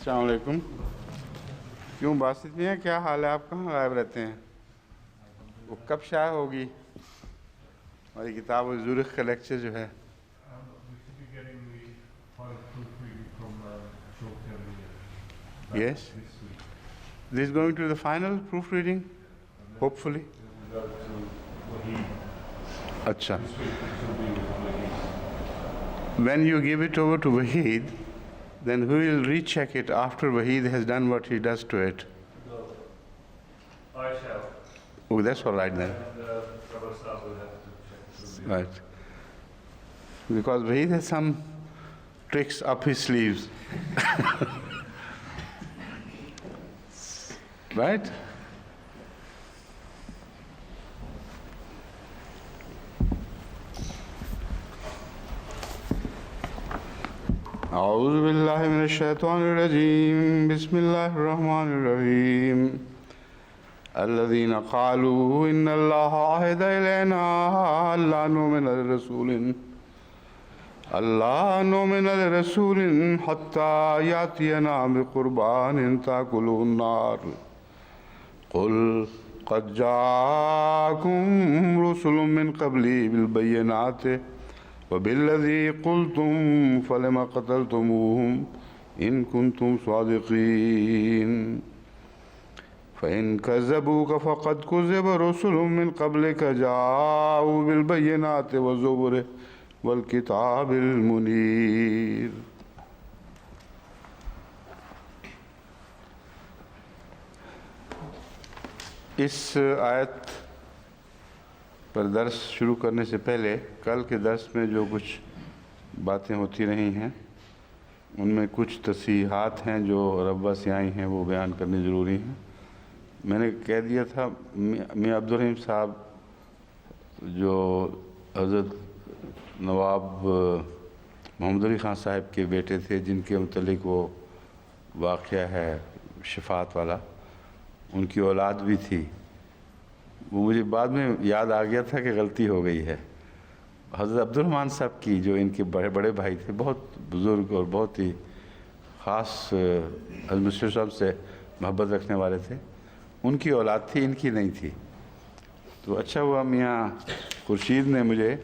السلام علیکم. کیوں باسط میاں کیا حال ہے؟ آپ کہاں غائب رہتے ہیں؟ وہ کب شائع ہوگی ہماری کتاب زورخ کا لیکچر جو ہے؟ Yes. This is going to the final proofreading, hopefully. Acha. When you give it over to Wahid, then who will recheck it after Wahid has done what he does to it? I shall. Oh, that's all right then. And the rubber staff will have to check. Right. Because Wahid has some tricks up his sleeves. Right? أعوذ بالله من الشيطان الرجيم. بسم الله الرحمن الرحيم. الذين قالوا إن الله عهد إلينا ألا نؤمن لرسول حتى يأتينا بقربان تأكله النار قل قد جاءكم رسل من قبلي بالبينات وبالذي قلتم فلم قتلتموهم إن كنتم صادقين فإن كذبوك فقد كذب رسل من قبلك جاءوا بالبينات والزبر والکتاب المنیر. اس آیت پر درس شروع کرنے سے پہلے کل کے درس میں جو کچھ باتیں ہوتی رہی ہیں ان میں کچھ تصحیحات ہیں جو ربہ سے آئی ہیں، وہ بیان کرنی ضروری ہیں. میں نے کہہ دیا تھا میاں عبدالرحیم صاحب جو حضرت نواب محمد علی خان صاحب کے بیٹے تھے، جن کے متعلق وہ واقعہ ہے شفاعت والا، ان کی اولاد بھی تھی. وہ مجھے بعد میں یاد آ گیا تھا کہ غلطی ہو گئی ہے. حضرت عبدالرحمن صاحب کی جو ان کے بڑے بھائی تھے، بہت بزرگ اور بہت ہی خاص حضرت مشیر صاحب سے محبت رکھنے والے تھے، ان کی اولاد تھی، ان کی نہیں تھی. تو اچھا ہوا میاں خورشید نے مجھے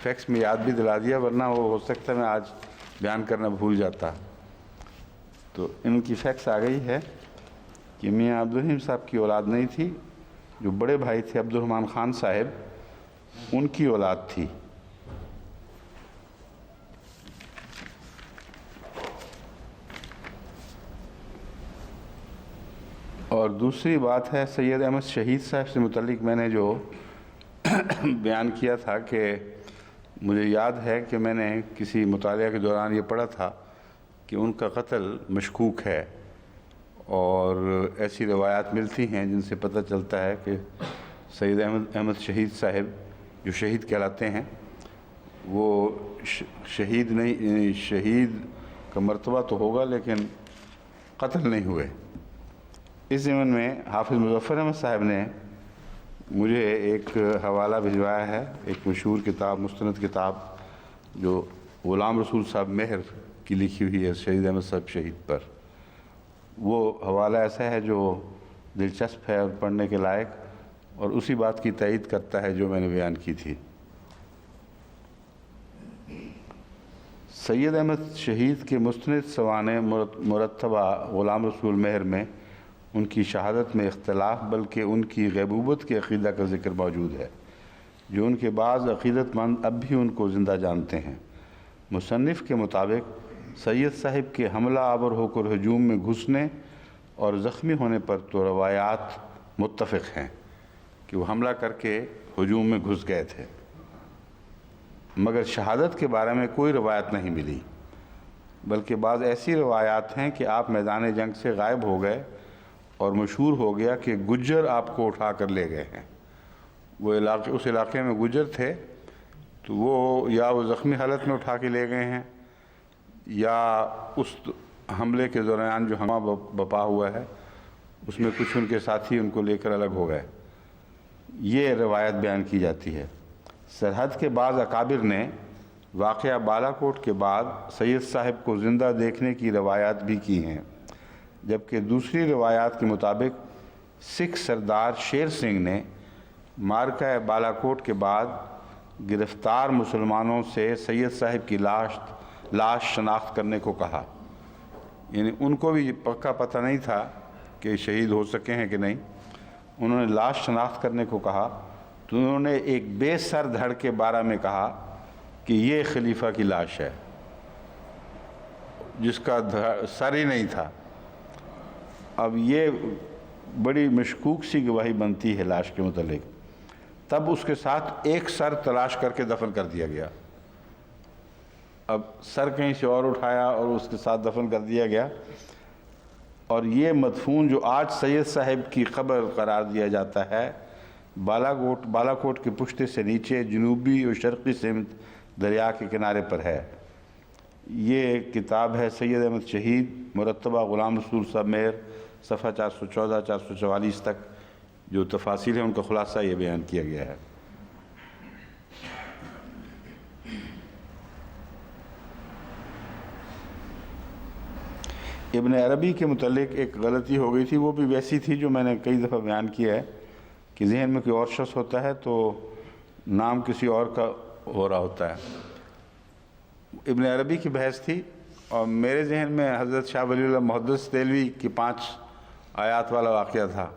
فیکس میں یاد بھی دلا دیا، ورنہ وہ ہو سکتا ہے میں آج بیان کرنا بھول جاتا. تو ان کی فیکس آ گئی ہے کہ میاں عبدالرحیم صاحب کی اولاد نہیں تھی، جو بڑے بھائی تھے عبدالرحمن خان صاحب، ان کی اولاد تھی. اور دوسری بات ہے سید احمد شہید صاحب سے متعلق میں نے جو بیان کیا تھا کہ مجھے یاد ہے کہ میں نے کسی مطالعہ کے دوران یہ پڑھا تھا کہ ان کا قتل مشکوک ہے، اور ایسی روایات ملتی ہیں جن سے پتہ چلتا ہے کہ سید احمد شہید صاحب جو شہید کہلاتے ہیں، وہ شہید نہیں، شہید کا مرتبہ تو ہوگا لیکن قتل نہیں ہوئے. اس ضمن میں حافظ مظفر احمد صاحب نے مجھے ایک حوالہ بھجوایا ہے، ایک مشہور کتاب، مستند کتاب جو غلام رسول صاحب مہر کی لکھی ہوئی ہے شہید احمد صاحب شہید پر. وہ حوالہ ایسا ہے جو دلچسپ ہے اور پڑھنے کے لائق، اور اسی بات کی تائید کرتا ہے جو میں نے بیان کی تھی. سید احمد شہید کے مستند سوانح مرتبہ غلام رسول مہر میں ان کی شہادت میں اختلاف، بلکہ ان کی غیبوبت کے عقیدہ کا ذکر موجود ہے، جو ان کے بعض عقیدت مند اب بھی ان کو زندہ جانتے ہیں. مصنف کے مطابق سید صاحب کے حملہ آور ہو کر ہجوم میں گھسنے اور زخمی ہونے پر تو روایات متفق ہیں کہ وہ حملہ کر کے ہجوم میں گھس گئے تھے، مگر شہادت کے بارے میں کوئی روایت نہیں ملی، بلکہ بعض ایسی روایات ہیں کہ آپ میدان جنگ سے غائب ہو گئے اور مشہور ہو گیا کہ گجر آپ کو اٹھا کر لے گئے ہیں. وہ اس علاقے میں گجر تھے، تو وہ زخمی حالت میں اٹھا کے لے گئے ہیں، یا اس حملے کے دوران جو ہنگامہ بپا ہوا ہے اس میں کچھ ان کے ساتھی ان کو لے کر الگ ہو گئے. یہ روایت بیان کی جاتی ہے. سرحد کے بعض اکابر نے واقعہ بالا کوٹ کے بعد سید صاحب کو زندہ دیکھنے کی روایات بھی کی ہیں. جبکہ دوسری روایات کے مطابق سکھ سردار شیر سنگھ نے مارکہ بالاکوٹ کے بعد گرفتار مسلمانوں سے سید صاحب کی لاش شناخت کرنے کو کہا. یعنی ان کو بھی پکا پتہ نہیں تھا کہ شہید ہو سکے ہیں کہ نہیں. انہوں نے لاش شناخت کرنے کو کہا تو انہوں نے ایک بے سر دھڑ کے بارے میں کہا کہ یہ خلیفہ کی لاش ہے جس کا سر ہی نہیں تھا. اب یہ بڑی مشکوک سی گواہی بنتی ہے لاش کے متعلق. تب اس کے ساتھ ایک سر تلاش کر کے دفن کر دیا گیا. اب سر کہیں سے اور اٹھایا اور اس کے ساتھ دفن کر دیا گیا. اور یہ مدفون جو آج سید صاحب کی قبر قرار دیا جاتا ہے بالاکوٹ کے پشتے سے نیچے جنوبی اور شرقی سمت دریا کے کنارے پر ہے. یہ کتاب ہے سید احمد شہید مرتبہ غلام رسول صاحب مہر صفحہ 414 444 تک جو تفاصیل ہیں ان کا خلاصہ یہ بیان کیا گیا ہے. ابن عربی کے متعلق ایک غلطی ہو گئی تھی, وہ بھی ویسی تھی جو میں نے کئی دفعہ بیان کیا ہے کہ ذہن میں کوئی اور شخص ہوتا ہے تو نام کسی اور کا ہو رہا ہوتا ہے. ابن عربی کی بحث تھی اور میرے ذہن میں حضرت شاہ ولی اللہ محدث دہلوی کی 5 آیات والا واقعہ تھا.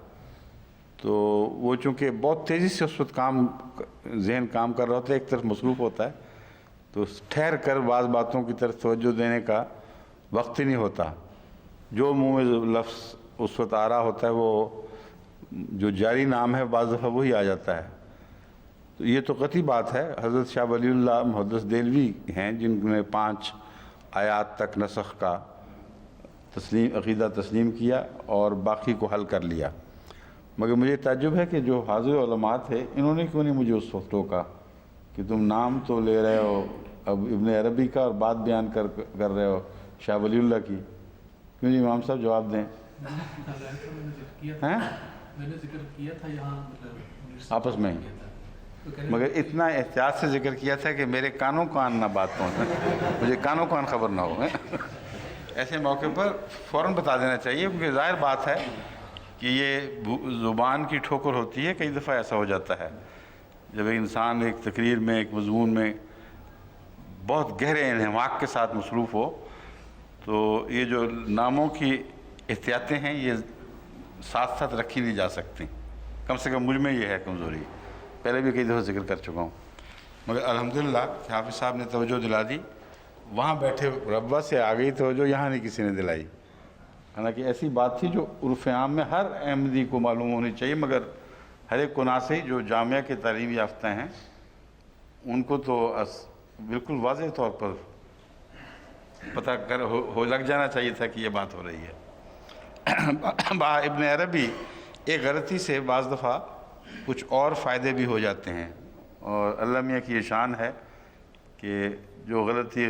تو وہ چونکہ بہت تیزی سے اس وقت ذہن کام کر رہا ہوتا ہے, ایک طرف مصروف ہوتا ہے, تو ٹھہر کر بعض باتوں کی طرف توجہ دینے کا وقت ہی نہیں ہوتا. جو منہ میں لفظ اس وقت آ رہا ہوتا ہے وہ جو جاری نام ہے بعض دفعہ وہی آ جاتا ہے. تو یہ تو قطعی بات ہے. حضرت شاہ ولی اللہ محدث دہلوی ہیں جن نے 5 آیات تک نسخ کا عقیدہ تسلیم کیا اور باقی کو حل کر لیا. مگر مجھے تعجب ہے کہ جو حاضر علماء تھے انہوں نے کیوں نہیں مجھے اس وقت ٹوکا کہ تم نام تو لے رہے ہو اب ابن عربی کا اور بات بیان کر رہے ہو شاہ ولی اللہ کی. کیوں نہیں امام صاحب جواب دیں. میں نے ذکر کیا تھا یہاں آپس میں ہی, مگر اتنا احتیاط سے ذکر کیا تھا کہ میرے کانوں کان نہ بات پہنچے, مجھے کانوں کان خبر نہ ہو. ایسے موقع پر فوراً بتا دینا چاہیے کیونکہ ظاہر بات ہے کہ یہ زبان کی ٹھوکر ہوتی ہے. کئی دفعہ ایسا ہو جاتا ہے جب ایک انسان ایک تقریر میں ایک مضمون میں بہت گہرے انہماک کے ساتھ مصروف ہو تو یہ جو ناموں کی احتیاطیں ہیں یہ ساتھ ساتھ رکھی نہیں جا سکتی. کم سے کم مجھ میں یہ ہے کمزوری. پہلے بھی کئی دفعہ ذکر کر چکا ہوں. مگر الحمدللہ حافظ صاحب نے توجہ دلا دی. وہاں بیٹھے ربوہ سے آ گئی توجہ, یہاں نہیں کسی نے دلائی. حالانکہ ایسی بات تھی جو عرف عام میں ہر احمدی کو معلوم ہونی چاہیے, مگر ہر ایک کناسی جو جامعہ کے تعلیم یافتہ ہیں ان کو تو بالکل واضح طور پر پتہ لگ جانا چاہیے تھا کہ یہ بات ہو رہی ہے. ابن عربی ایک غلطی سے بعض دفعہ کچھ اور فائدے بھی ہو جاتے ہیں, اور اللہ میاں کی یہ شان ہے کہ جو غلطی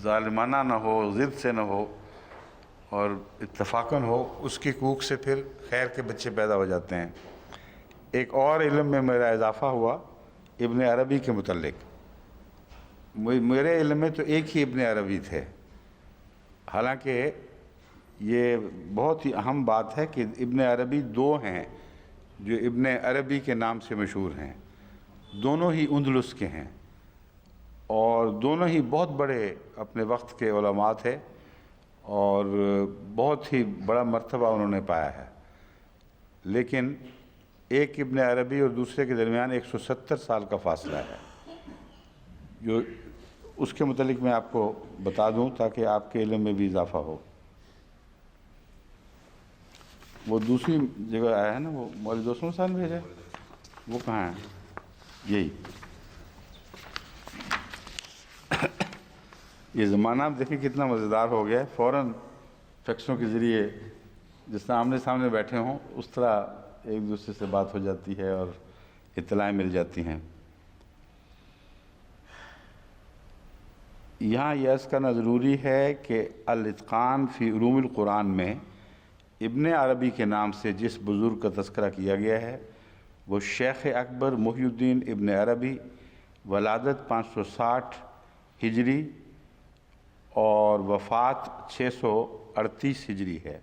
ظالمانہ نہ ہو, ضد سے نہ ہو اور اتفاقاً ہو, اس کی کوک سے پھر خیر کے بچے پیدا ہو جاتے ہیں. ایک اور علم میں میرا اضافہ ہوا ابن عربی کے متعلق. میرے علم میں تو ایک ہی ابن عربی تھے, حالانکہ یہ بہت ہی اہم بات ہے کہ ابن عربی 2 ہیں جو ابن عربی کے نام سے مشہور ہیں. دونوں ہی اندلس کے ہیں اور دونوں ہی بہت بڑے اپنے وقت کے علماء تھے اور بہت ہی بڑا مرتبہ انہوں نے پایا ہے. لیکن ایک ابن عربی اور دوسرے کے درمیان 170 سال کا فاصلہ ہے, جو اس کے متعلق میں آپ کو بتا دوں تاکہ آپ کے علم میں بھی اضافہ ہو. وہ دوسری جگہ آیا ہے نا, وہ مولوی عثمان صاحب نے بھیجا, وہ کہاں ہے؟ یہی یہ زمانہ آپ دیکھیں کتنا مزیدار ہو گیا ہے. فوراً فیکسوں کے ذریعے جس طرح آمنے سامنے بیٹھے ہوں اس طرح ایک دوسرے سے بات ہو جاتی ہے اور اطلاعیں مل جاتی ہیں. یہاں یہ عرض کرنا ضروری ہے کہ الاتقان فی علوم القرآن میں ابن عربی کے نام سے جس بزرگ کا تذکرہ کیا گیا ہے وہ شیخ اکبر محی الدین ابن عربی, ولادت 560 ہجری اور وفات 638 ہجری ہے۔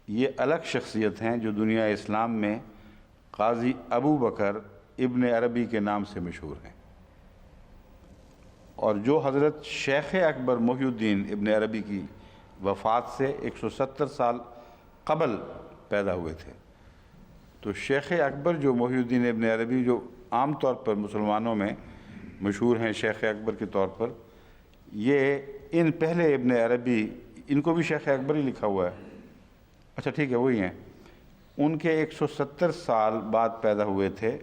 یہ الگ شخصیت ہیں جو دنیا اسلام میں قاضی ابو بکر ابن عربی کے نام سے مشہور ہیں، اور جو حضرت شیخ اکبر محی الدین ابن عربی کی وفات سے 170 سال قبل پیدا ہوئے تھے۔ تو شیخ اکبر جو محی الدین ابن عربی، جو عام طور پر مسلمانوں میں مشہور ہیں شیخ اکبر کے طور پر، یہ ان پہلے ابن عربی، ان کو بھی شیخ اکبر ہی لکھا ہوا ہے، اچھا ٹھیک ہے وہی ہیں، ان کے 170 سال بعد پیدا ہوئے تھے۔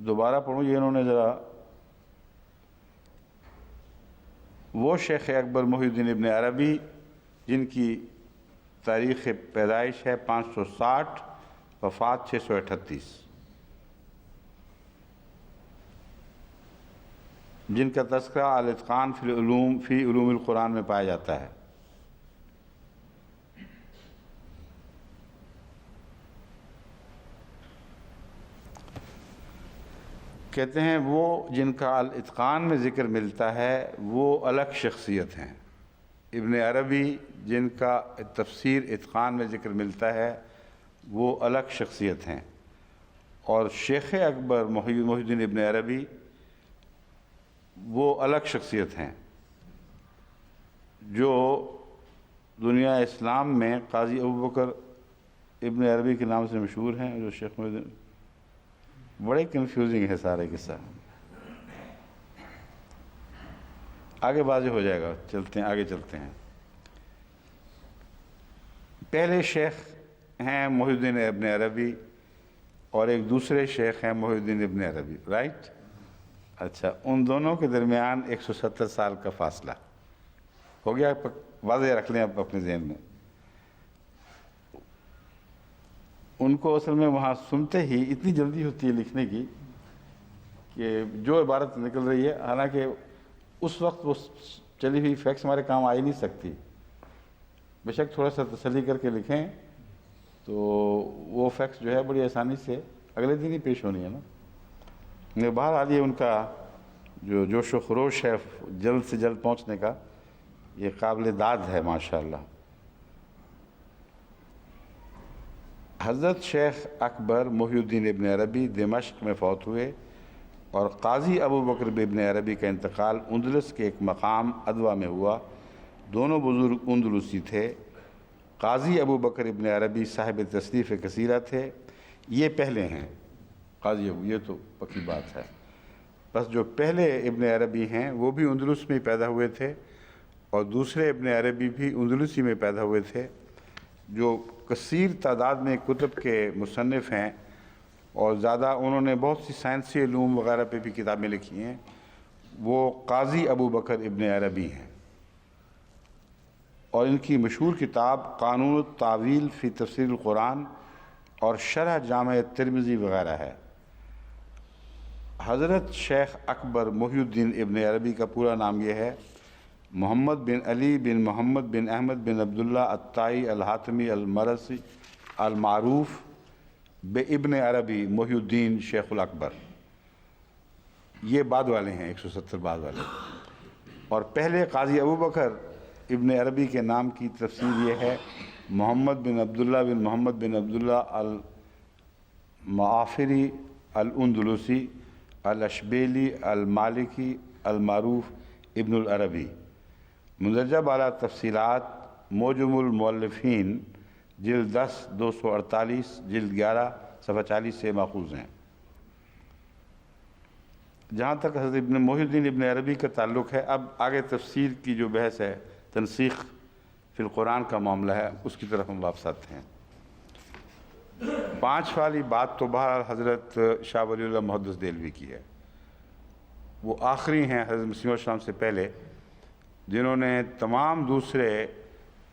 دوبارہ پڑھوں یہ انہوں نے ذرا، وہ شیخ اکبر محی الدین ابن عربی جن کی تاریخ پیدائش ہے 560، وفات 638، جن کا تذکرہ الاتقان فی علوم القرآن میں پایا جاتا ہے۔ کہتے ہیں وہ جن کا الاتقان میں ذکر ملتا ہے وہ الگ شخصیت ہیں۔ ابن عربی جن کا تفسیر اتقان میں ذکر ملتا ہے وہ الگ شخصیت ہیں، اور شیخ اکبر محی الدین ابن عربی وہ الگ شخصیت ہیں جو دنیا اسلام میں قاضی ابو بکر ابن عربی کے نام سے مشہور ہیں، جو شیخ محی الدین، بڑے کنفیوزنگ ہے سارے قصہ، آگے واضح ہو جائے گا، چلتے ہیں آگے چلتے ہیں۔ پہلے شیخ ہیں محی الدین ابن عربی اور ایک دوسرے شیخ ہیں محی الدین ابن عربی، رائٹ؟ اچھا، ان دونوں کے درمیان 170 سال کا فاصلہ ہو گیا، واضح رکھ لیں آپ اپنے ذہن میں۔ ان کو اصل میں وہاں سنتے ہی اتنی جلدی ہوتی ہے لکھنے کی کہ جو عبارت نکل رہی ہے، حالانکہ اس وقت وہ چلی ہوئی فیکس ہمارے کام آ ہی نہیں سکتی، بے شک تھوڑا سا تسلی کر کے لکھیں تو وہ فیکس جو ہے بڑی آسانی سے اگلے دن ہی پیش ہونی ہے نا۔ بہرحال یہ ان کا جو جوش و خروش ہے جلد سے جلد پہنچنے کا، یہ قابل داد ہے ماشاءاللہ۔ حضرت شیخ اکبر محی الدین ابن عربی دمشق میں فوت ہوئے، اور قاضی ابو بکر ابن عربی کا انتقال اندلس کے ایک مقام ادوا میں ہوا۔ دونوں بزرگ اندلسی تھے۔ قاضی ابو بکر ابن عربی صاحب تصنیف کثیرہ تھے، یہ پہلے ہیں قاضی ابو، یہ تو پکی بات ہے۔ بس جو پہلے ابن عربی ہیں وہ بھی اندلس میں پیدا ہوئے تھے، اور دوسرے ابن عربی بھی اندلسی میں پیدا ہوئے تھے، جو کثیر تعداد میں کتب کے مصنف ہیں، اور زیادہ انہوں نے بہت سی سائنسی علوم وغیرہ پہ بھی کتابیں لکھی ہیں۔ وہ قاضی ابو بکر ابن عربی ہیں، اور ان کی مشہور کتاب قانون التاویل فی تفسیر القرآن اور شرح جامع ترمذی وغیرہ ہے۔ حضرت شیخ اکبر محی الدین ابن عربی کا پورا نام یہ ہے: محمد بن علی بن محمد بن احمد بن عبداللہ الطائی الحاتمی المرسی المعروف بے ابن عربی محی الدین شیخ الاکبر۔ یہ بعد والے ہیں، 170 بعد والے۔ اور پہلے قاضی ابو بکر ابن عربی کے نام کی تفسیر یہ ہے: محمد بن عبداللہ بن محمد بن عبداللہ المعافری الاندلسی الاشبیلی المالکی المعروف ابن العربی۔ مندرجہ بالا تفصیلات معجم المؤلفین جلد 10 248 جلد 11 صفحہ 40 سے ماخوذ ہیں۔ جہاں تک حضرت ابن محی الدین ابن عربی کا تعلق ہے، اب آگے تفسیر کی جو بحث ہے، تنسیخ فی القرآن کا معاملہ ہے، اس کی طرف ہم واپس آتے ہیں۔ 5 والی بات تو بہرحال حضرت شاہ ولی اللہ محدث دہلوی کی ہے، وہ آخری ہیں حضرت مسیح السلام سے پہلے جنہوں نے تمام دوسرے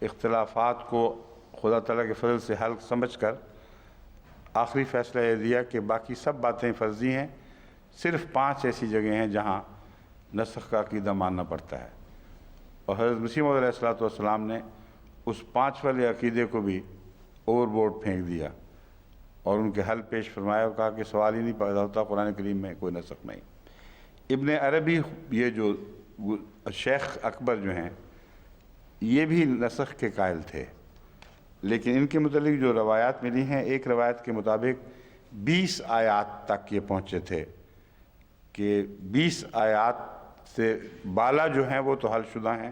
اختلافات کو خدا تعالیٰ کے فضل سے حل سمجھ کر آخری فیصلہ یہ دیا کہ باقی سب باتیں فرضی ہیں، صرف 5 ایسی جگہیں ہیں جہاں نسخ کا عقیدہ ماننا پڑتا ہے، اور حضرت مسیح موعود علیہ السلام نے اس 5 والے عقیدے کو بھی اوور بورڈ پھینک دیا اور ان کے حل پیش فرمایا اور کہا کہ سوال ہی نہیں پیدا ہوتا، قرآن کریم میں کوئی نسخ نہیں۔ ابن عربی یہ جو شیخ اکبر جو ہیں یہ بھی نسخ کے قائل تھے، لیکن ان کے متعلق جو روایات ملی ہیں، ایک روایت کے مطابق 20 آیات تک یہ پہنچے تھے کہ 20 آیات سے بالا جو ہیں وہ تو حل شدہ ہیں،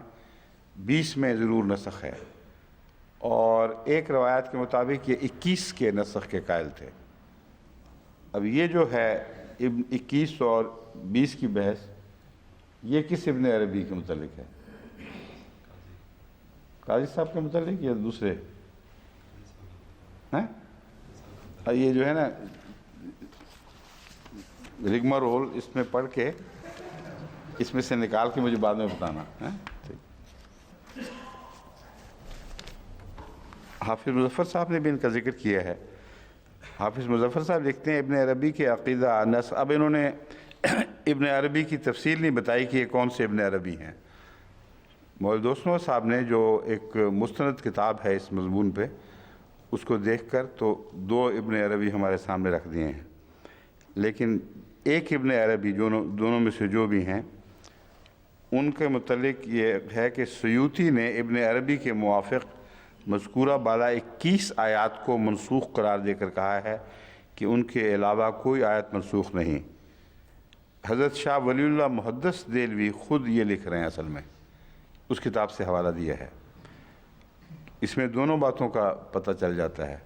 20 میں ضرور نسخ ہے، اور ایک روایت کے مطابق یہ 21 کے نسخ کے قائل تھے۔ اب یہ جو ہے 21 اور 20 کی بحث، یہ کس ابن عربی کے متعلق ہے؟ قاضی صاحب کے متعلق یا دوسرے ہیں؟ یہ جو ہے نا رگمارول، اس میں پڑھ کے اس میں سے نکال کے مجھے بعد میں بتانا ہے۔ حافظ مظفر صاحب نے بھی ان کا ذکر کیا ہے۔ حافظ مظفر صاحب لکھتے ہیں ابن عربی کے عقیدہ نس، اب انہوں نے ابن عربی کی تفصیل نہیں بتائی کہ یہ کون سے ابن عربی ہیں۔ مولوی دوستوں صاحب نے جو ایک مستند کتاب ہے اس مضمون پہ، اس کو دیکھ کر تو 2 ابن عربی ہمارے سامنے رکھ دیے ہیں، لیکن ایک ابن عربی دونوں میں سے جو بھی ہیں ان کے متعلق یہ ہے کہ سیوطی نے ابن عربی کے موافق مذکورہ بالا 21 آیات کو منسوخ قرار دے کر کہا ہے کہ ان کے علاوہ کوئی آیت منسوخ نہیں۔ حضرت شاہ ولی اللہ محدث دہلوی خود یہ لکھ رہے ہیں، اصل میں اس کتاب سے حوالہ دیا ہے، اس میں دونوں باتوں کا پتہ چل جاتا ہے۔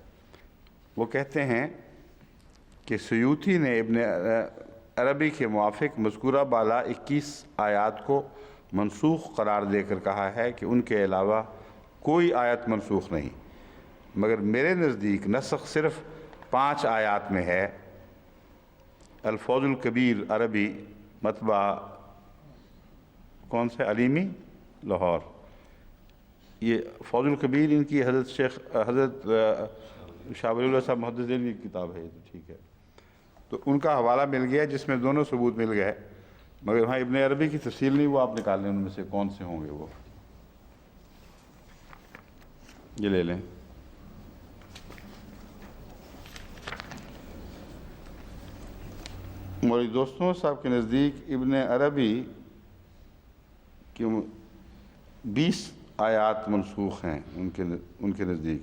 وہ کہتے ہیں کہ سیوطی نے ابن عربی کے موافق مذکورہ بالا 21 آیات کو منسوخ قرار دے کر کہا ہے کہ ان کے علاوہ کوئی آیت منسوخ نہیں، مگر میرے نزدیک نسخ صرف 5 آیات میں ہے۔ الفوز الکبیر عربی، مطبع کون سے؟ علیمی، لاہور۔ یہ فوز الکبیر ان کی حضرت شاہ ولی اللہ صاحب محدث دہلوی کی کتاب ہے، تو ٹھیک ہے، تو ان کا حوالہ مل گیا جس میں دونوں ثبوت مل گئے، مگر وہاں ابن عربی کی تفصیل نہیں، وہ آپ نکال لیں ان میں سے کون سے ہوں گے۔ وہ یہ لے لیں۔ مولوی دوستوں صاحب کے نزدیک ابن عربی کی 20 آیات منسوخ ہیں ان کے نزدیک۔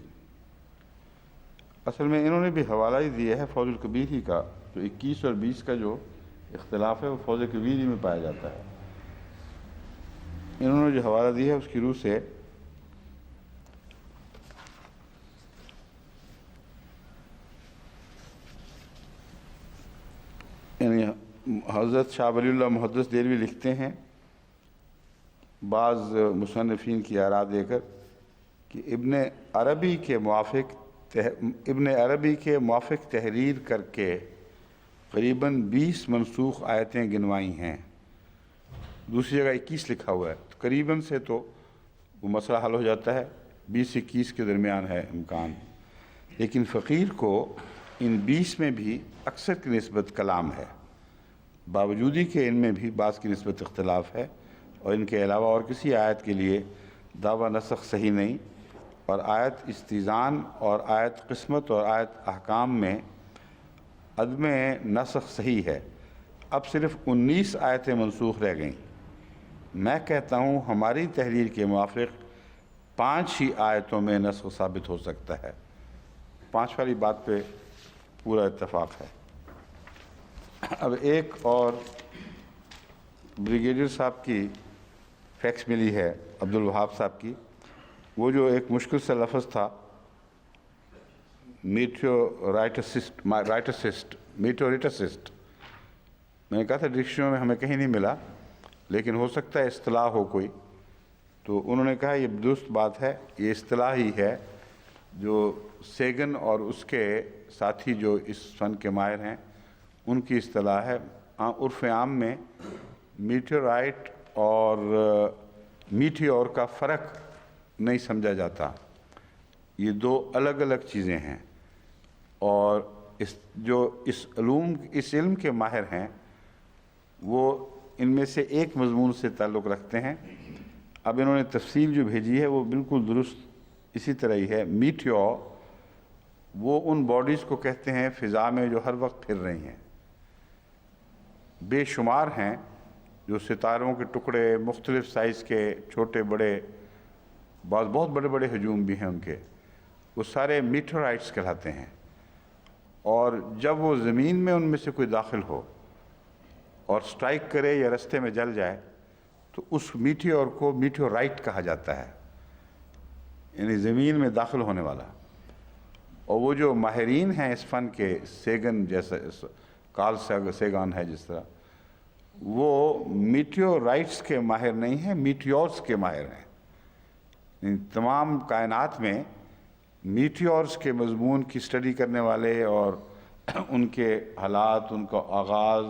اصل میں انہوں نے بھی حوالہ ہی دیا ہے فوز الکبیر ہی کا، تو 21 اور 20 کا جو اختلاف ہے وہ فوز الکبیر ہی میں پایا جاتا ہے۔ انہوں نے جو حوالہ دیا ہے اس کی روح سے یعنی حضرت شاہ ولی اللہ محدث دہلوی لکھتے ہیں بعض مصنفین کی آراء دے کر کہ ابن عربی کے موافق تحریر کر کے قریباً 20 منسوخ آیتیں گنوائی ہیں، دوسری جگہ 21 لکھا ہوا ہے، تو قریباً سے تو وہ مسئلہ حل ہو جاتا ہے، 20-21 کے درمیان ہے امکان، لیکن فقیر کو ان 20 میں بھی اکثر کی نسبت کلام ہے، باوجود ہی کہ ان میں بھی بعض کی نسبت اختلاف ہے، اور ان کے علاوہ اور کسی آیت کے لیے دعویٰ نسخ صحیح نہیں، اور آیت استیزان اور آیت قسمت اور آیت احکام میں عدم نسخ صحیح ہے۔ اب صرف 19 آیتیں منسوخ رہ گئیں۔ میں کہتا ہوں ہماری تحریر کے موافق 5 ہی آیتوں میں نسخ ثابت ہو سکتا ہے۔ 5 والی بات پہ پورا اتفاق ہے۔ اب ایک اور بریگیڈیئر صاحب کی فیکس ملی ہے، عبد الوہاب صاحب کی، وہ جو ایک مشکل سا لفظ تھا میٹیورائٹسسٹ، میں نے کہا تھا ڈکشنری میں ہمیں کہیں نہیں ملا، لیکن ہو سکتا ہے اصطلاح ہو کوئی، تو انہوں نے کہا یہ درست بات ہے، یہ اصطلاح ہی ہے جو سیگن اور اس کے ساتھی جو اس فن کے ماہر ہیں ان کی اصطلاح ہے۔ عرف عام میں میٹیورائٹ اور میٹیور کا فرق نہیں سمجھا جاتا، یہ 2 الگ الگ چیزیں ہیں، اور اس علم کے ماہر ہیں وہ ان میں سے ایک مضمون سے تعلق رکھتے ہیں۔ اب انہوں نے تفصیل جو بھیجی ہے وہ بالکل درست اسی طرح ہی ہے۔ میٹیور وہ ان باڈیز کو کہتے ہیں فضا میں جو ہر وقت پھر رہی ہیں، بے شمار ہیں، جو ستاروں کے ٹکڑے مختلف سائز کے چھوٹے بڑے بہت بڑے بڑے ہجوم بھی ہیں ان کے، وہ سارے میٹیورائٹس کہلاتے ہیں۔ اور جب وہ زمین میں ان میں سے کوئی داخل ہو اور سٹرائک کرے یا رستے میں جل جائے تو اس میٹیور کو میٹیورائٹ کہا جاتا ہے، یعنی زمین میں داخل ہونے والا۔ اور وہ جو ماہرین ہیں اس فن کے، سیگن جیسا کارل سیگن ہے جس طرح، وہ میٹیورائٹس کے ماہر نہیں ہیں، میٹیورز کے ماہر ہیں۔ یعنی تمام کائنات میں میٹیورز کے مضمون کی اسٹڈی کرنے والے اور ان کے حالات، ان کا آغاز،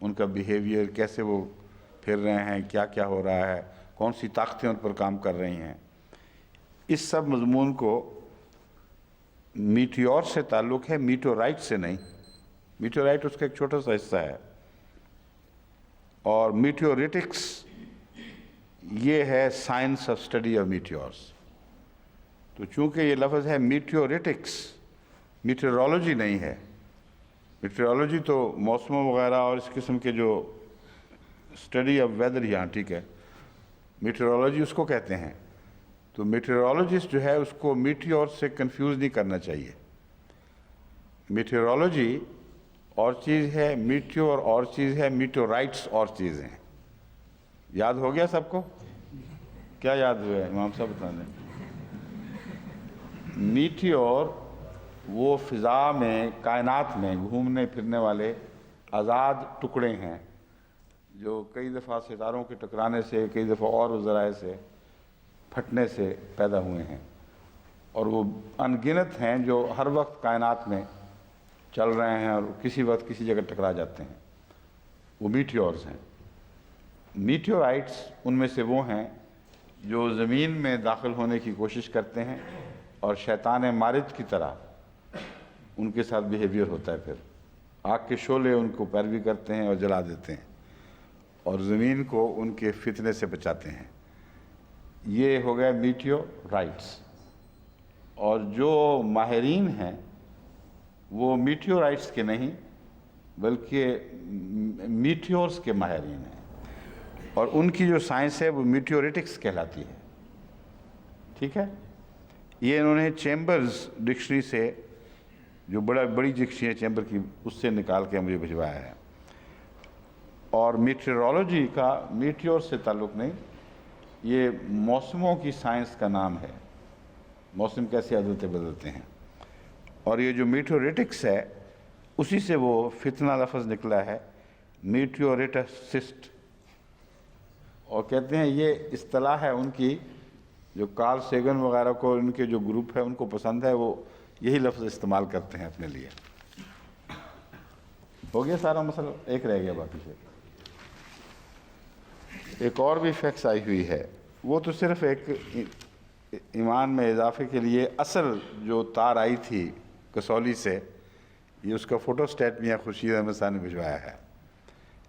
ان کا بیہیویئر، کیسے وہ پھر رہے ہیں، کیا کیا ہو رہا ہے، کون سی طاقتیں ان پر کام کر رہی ہیں، اس سب مضمون کو میٹیور سے تعلق ہے، میٹیورائٹ سے نہیں۔ میٹیورائٹ اس کا ایک چھوٹا سا حصہ ہے۔ اور میٹیورٹکس یہ ہے سائنس آف اسٹڈی آف میٹیورس۔ تو چونکہ یہ لفظ ہے میٹیورٹکس، میٹیورولوجی نہیں ہے۔ میٹیورولوجی تو موسموں وغیرہ اور اس قسم کے جو اسٹڈی آف ویدر یہاں ٹھیک ہے، میٹیورولوجی اس کو کہتے ہیں۔ تو میٹیورولوجسٹ جو ہے اس کو میٹیور سے کنفیوز نہیں کرنا چاہیے۔ میٹیورولوجی اور چیز ہے، میٹیور اور چیز ہے، میٹیورائٹس اور چیز ہیں۔ یاد ہو گیا سب کو؟ کیا یاد ہوا ہے امام صاحب بتا دیں؟ میٹیور وہ فضا میں، کائنات میں گھومنے پھرنے والے آزاد ٹکڑے ہیں جو کئی دفعہ ستاروں کے ٹکرانے سے، کئی دفعہ اور ذرائع سے پھٹنے سے پیدا ہوئے ہیں، اور وہ ان گنت ہیں جو ہر وقت کائنات میں چل رہے ہیں اور کسی وقت کسی جگہ ٹکرا جاتے ہیں۔ وہ میٹیورز ہیں۔ میٹیورائٹس ان میں سے وہ ہیں جو زمین میں داخل ہونے کی کوشش کرتے ہیں اور شیطان مارد کی طرح ان کے ساتھ بیہیویئر ہوتا ہے، پھر آگ کے شعلے ان کو پیروی کرتے ہیں اور جلا دیتے ہیں اور زمین کو ان کے فتنے سے بچاتے ہیں۔ یہ ہو گیا میٹیورائٹس۔ اور جو ماہرین ہیں وہ میٹیورائٹس کے نہیں بلکہ میٹیورز کے ماہرین ہیں، اور ان کی جو سائنس ہے وہ میٹیورٹکس کہلاتی ہے۔ ٹھیک ہے؟ یہ انہوں نے چیمبرز ڈکشنری سے، جو بڑی ڈکشنری ہے چیمبر کی، اس سے نکال کے مجھے بھجوایا ہے۔ اور میٹیورولوجی کا میٹیور سے تعلق نہیں، یہ موسموں کی سائنس کا نام ہے، موسم کیسے عادتیں بدلتے ہیں۔ اور یہ جو میٹیورٹکس ہے اسی سے وہ فتنہ لفظ نکلا ہے، میٹیورٹسسٹ۔ اور کہتے ہیں یہ اصطلاح ہے ان کی، جو کارل سیگن وغیرہ کو، ان کے جو گروپ ہے ان کو پسند ہے، وہ یہی لفظ استعمال کرتے ہیں اپنے لیے۔ ہو گیا سارا مسئلہ؟ ایک رہ گیا باقی سے۔ ایک اور بھی فیکس آئی ہوئی ہے، وہ تو صرف ایک ایمان میں اضافے کے لیے اصل جو تار آئی تھی کسولی سے، یہ اس کا فوٹو اسٹیٹ میاں خورشید احمد صاحب نے بھجوایا ہے۔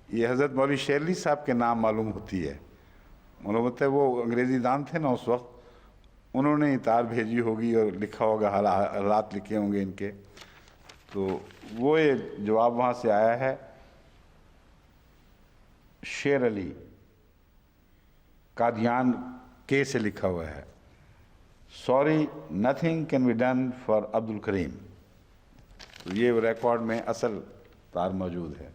یہ حضرت مولوی شیرلی صاحب کے نام معلوم ہوتی ہے، معلوم ہوتا ہے وہ انگریزی دان تھے نا اس وقت، انہوں نے تار بھیجی ہوگی اور لکھا ہوگا، حالات لکھے ہوں گے ان کے، تو وہ یہ جواب وہاں سے آیا ہے۔ شیر علی قادیان کے سے لکھا ہوا ہے، sorry nothing can be done for Abdul Karim. تو یہ ریکارڈ میں اصل تار موجود ہے۔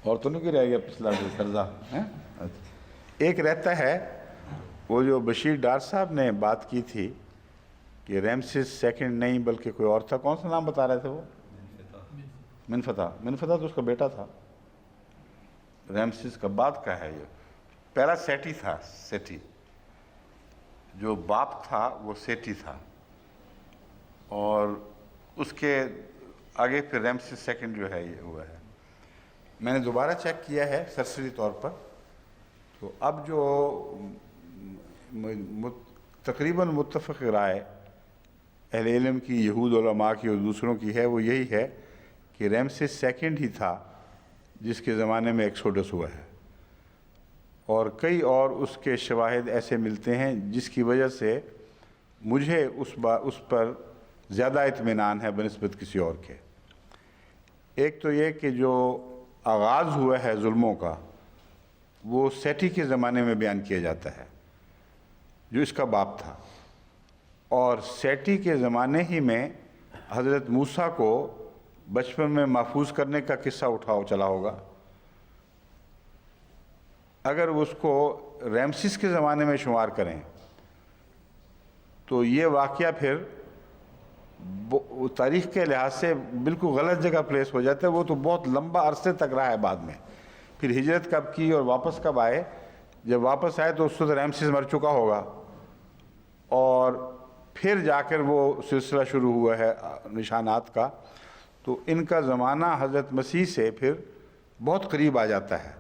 اور تو نہیں رہ گیا پچھلا سرزا؟ ایک رہتا ہے، وہ جو بشیر ڈار صاحب نے بات کی تھی کہ ریمسس سیکنڈ نہیں بلکہ کوئی اور تھا، کون سا نام بتا رہے تھے وہ؟ منفتح تو اس کا بیٹا تھا، ریمسس کا بعد کا ہے۔ یہ پہلا سیٹی تھا، سیٹی جو باپ تھا وہ سیٹی تھا، اور اس کے آگے پھر ریمسس سیکنڈ جو ہے یہ ہوا ہے۔ میں نے دوبارہ چیک کیا ہے سرسری طور پر، تو اب جو تقریباً متفق رائے اہل علم کی، یہود علماء کی اور دوسروں کی ہے، وہ یہی ہے کہ ریمسس سیکنڈ ہی تھا جس کے زمانے میں ایکسوڈس ہوا ہے، اور کئی اور اس کے شواہد ایسے ملتے ہیں جس کی وجہ سے مجھے اس پر زیادہ اطمینان ہے بنسبت کسی اور کے۔ ایک تو یہ کہ جو آغاز ہوا ہے ظلموں کا وہ سیٹی کے زمانے میں بیان کیا جاتا ہے جو اس کا باپ تھا، اور سیٹی کے زمانے ہی میں حضرت موسیٰ کو بچپن میں محفوظ کرنے کا قصہ اٹھاؤ چلا ہوگا۔ اگر اس کو ریمسس کے زمانے میں شمار کریں تو یہ واقعہ پھر تاریخ کے لحاظ سے بالکل غلط جگہ پلیس ہو جاتا ہے۔ وہ تو بہت لمبا عرصے تک رہا ہے، بعد میں پھر ہجرت کب کی اور واپس کب آئے۔ جب واپس آئے تو اس وقت ریمسس مر چکا ہوگا، اور پھر جا کر وہ سلسلہ شروع ہوا ہے نشانات کا۔ تو ان کا زمانہ حضرت مسیح سے پھر بہت قریب آ جاتا ہے،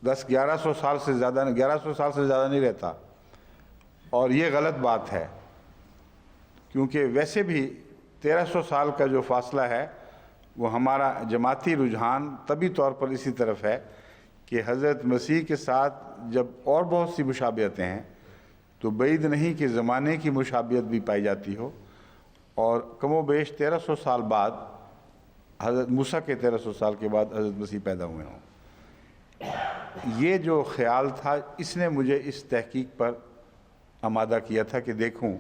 1100 سال سے زیادہ 1100 سال سے زیادہ نہیں رہتا، اور یہ غلط بات ہے کیونکہ ویسے بھی 1300 سال کا جو فاصلہ ہے وہ ہمارا جماعتی رجحان طبی طور پر اسی طرف ہے کہ حضرت مسیح کے ساتھ جب اور بہت سی مشابہتیں ہیں تو بعید نہیں کہ زمانے کی مشابہت بھی پائی جاتی ہو، اور کم و بیش 1300 سال بعد حضرت موسیٰ کے 1300 سال کے بعد حضرت مسیح پیدا ہوئے ہوں۔ یہ جو خیال تھا اس نے مجھے اس تحقیق پر آمادہ کیا تھا کہ دیکھوں،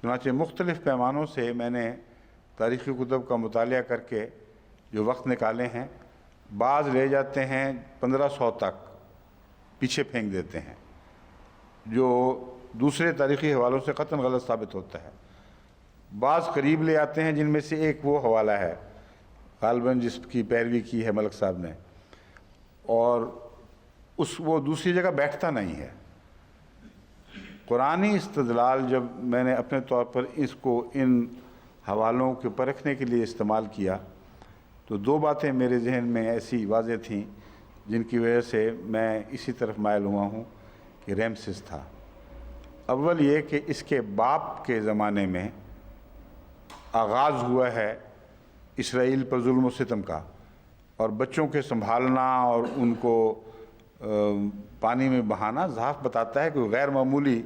چنانچہ مختلف پیمانوں سے میں نے تاریخی کتب کا مطالعہ کر کے جو وقت نکالے ہیں، بعض لے جاتے ہیں 1500 تک پیچھے پھینک دیتے ہیں، جو دوسرے تاریخی حوالوں سے قطعاً غلط ثابت ہوتا ہے۔ بعض قریب لے آتے ہیں، جن میں سے ایک وہ حوالہ ہے غالباً جس کی پیروی کی ہے ملک صاحب نے، اور وہ دوسری جگہ بیٹھتا نہیں ہے۔ قرآنی استدلال جب میں نے اپنے طور پر اس کو ان حوالوں کے پرکھنے کے لیے استعمال کیا تو دو باتیں میرے ذہن میں ایسی واضح تھیں جن کی وجہ سے میں اسی طرف مائل ہوا ہوں کہ ریمسس تھا۔ اول یہ کہ اس کے باپ کے زمانے میں آغاز ہوا ہے اسرائیل پر ظلم و ستم کا، اور بچوں کے سنبھالنا اور ان کو پانی میں بہانا ضعف بتاتا ہے کہ غیر معمولی